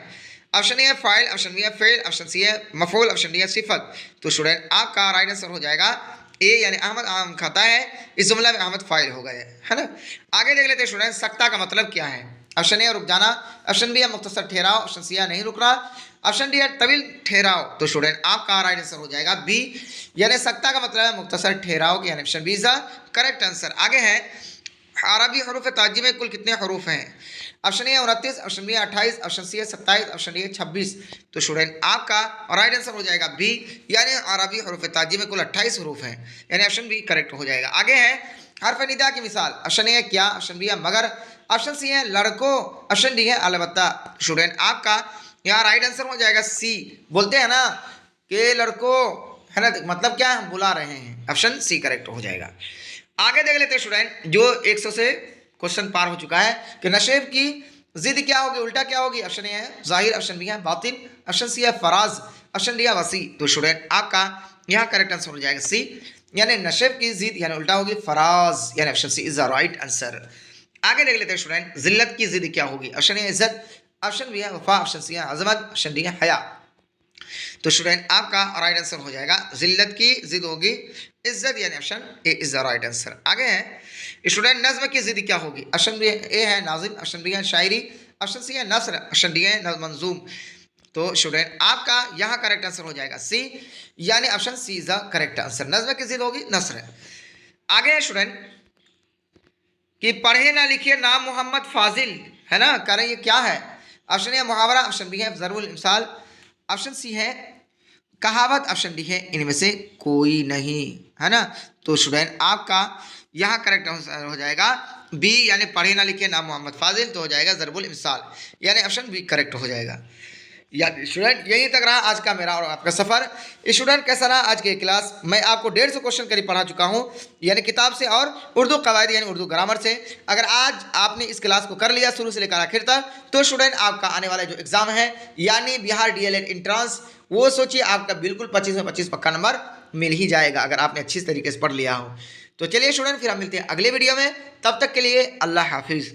ऑप्शन ए है फाइल, ऑप्शन बी है फेल, ऑप्शन सी है मफूल, ऑप्शन डी है सिफत। तो स्टूडेंट आपका राइट आंसर हो जाएगा ए, यानी अहमद आम खाता है, इस जुमला में अहमद फाइल हो गए, है ना। आगे देख लेते हैं स्टूडेंट, सकता का मतलब क्या है? ऑप्शन ए रुक जाना, ऑप्शन बी है मुख्तसर ठहराव, ऑप्शन सी है नहीं रुकना, ऑप्शन डी है तवील ठहराव। तो स्टूडेंट आपका राइट आंसर हो जाएगा बी, यानी सकता का मतलब है मुख्तसर ठहराव, यानी option B is the correct answer. आगे है अरबी हरूफ ताजी में कुल कितने हरूफ हैं? Option A 29, option B 28, option C है 27, ऑप्शन डी है 26। तो स्टूडेंट आपका राइट आंसर हो जाएगा बी, यानी अरबी हरूफ ताजी में कुल 28 हरूफ हैं, यानी ऑप्शन बी करेक्ट हो जाएगा। आगे है हर्फ निदा की मिसाल, ऑप्शन ए है क्या, ऑप्शन बी है मगर, ऑप्शन सी है लड़कों, ऑप्शन डी है अलबत्ता। स्टूडेंट आपका यहाँ राइट आंसर हो जाएगा सी। बोलते हैं ना कि लड़कों, है ना, मतलब क्या हम बुला रहे हैं, ऑप्शन सी करेक्ट हो जाएगा। आगे देख लेते हैं स्टूडेंट, जो 100 से क्वेश्चन पार हो चुका है, कि नशेब की जिद क्या होगी, उल्टा क्या होगी? ऑप्शन ए है जाहिर, ऑप्शन बी है बातिन, ऑप्शन सी है फराज, ऑप्शन डी है वसी। तो स्टूडेंट आपका यहाँ करेक्ट आंसर हो जाएगा सी, यानी नशेब की जिद यानी उल्टा होगी फराज, यानी option C is the right answer. आगे देख लेते हैं स्टूडेंट, जिल्लत की जिद क्या होगी? ऑप्शन ए इज्जत, ऑप्शन बी है वफा, ऑप्शन सी है अजमत, ऑप्शन डी है हया। तो स्टूडेंट आपका राइट आंसर हो जाएगा जिल्लत की जिद होगी इज्जत, यानी option A is the right answer. आगे है स्टूडेंट, नज्म की जिद क्या होगी? ऑप्शन बी ए है नाजिम, ऑप्शन बी है शायरी, ऑप्शन सी है नस्र, ऑप्शन डी है मंजूम। तो स्टूडेंट आपका यहाँ करेक्ट आंसर हो जाएगा सी, यानी option C is the correct answer, नज्म की जिद होगी नस्र। आगे है स्टूडेंट कि पढ़े ना लिखे नाम मोहम्मद फाजिल, है ना, कह रहे ये क्या है? ऑप्शन ए मुहावरा, ऑप्शन बी है ज़रूल इमसाल, ऑप्शन सी है कहावत, ऑप्शन डी है इनमें से कोई नहीं, है ना। तो स्टूडेंट आपका यहाँ करेक्ट आंसर हो जाएगा बी, यानी पढ़े ना लिखे नाम मोहम्मद फाजिल, तो हो जाएगा ज़रूल इमसाल, यानी ऑप्शन बी करेक्ट हो जाएगा। यानी स्टूडेंट यहीं तक रहा आज का मेरा और आपका सफ़र। स्टूडेंट कैसा रहा आज की क्लास? मैं आपको 150 क्वेश्चन करीब पढ़ा चुका हूँ, यानी किताब से और उर्दू कवायद यानी उर्दू ग्रामर से। अगर आज आपने इस क्लास को कर लिया शुरू से लेकर आखिर तक, तो स्टूडेंट आपका आने वाला जो एग्ज़ाम है यानी बिहार DLED एंट्रेंस, वो सोचिए आपका बिल्कुल 25 में 25 पक्का नंबर मिल ही जाएगा, अगर आपने अच्छी तरीके से पढ़ लिया हो। तो चलिए स्टूडेंट, फिर हम मिलते हैं अगले वीडियो में, तब तक के लिए अल्लाह हाफिज़।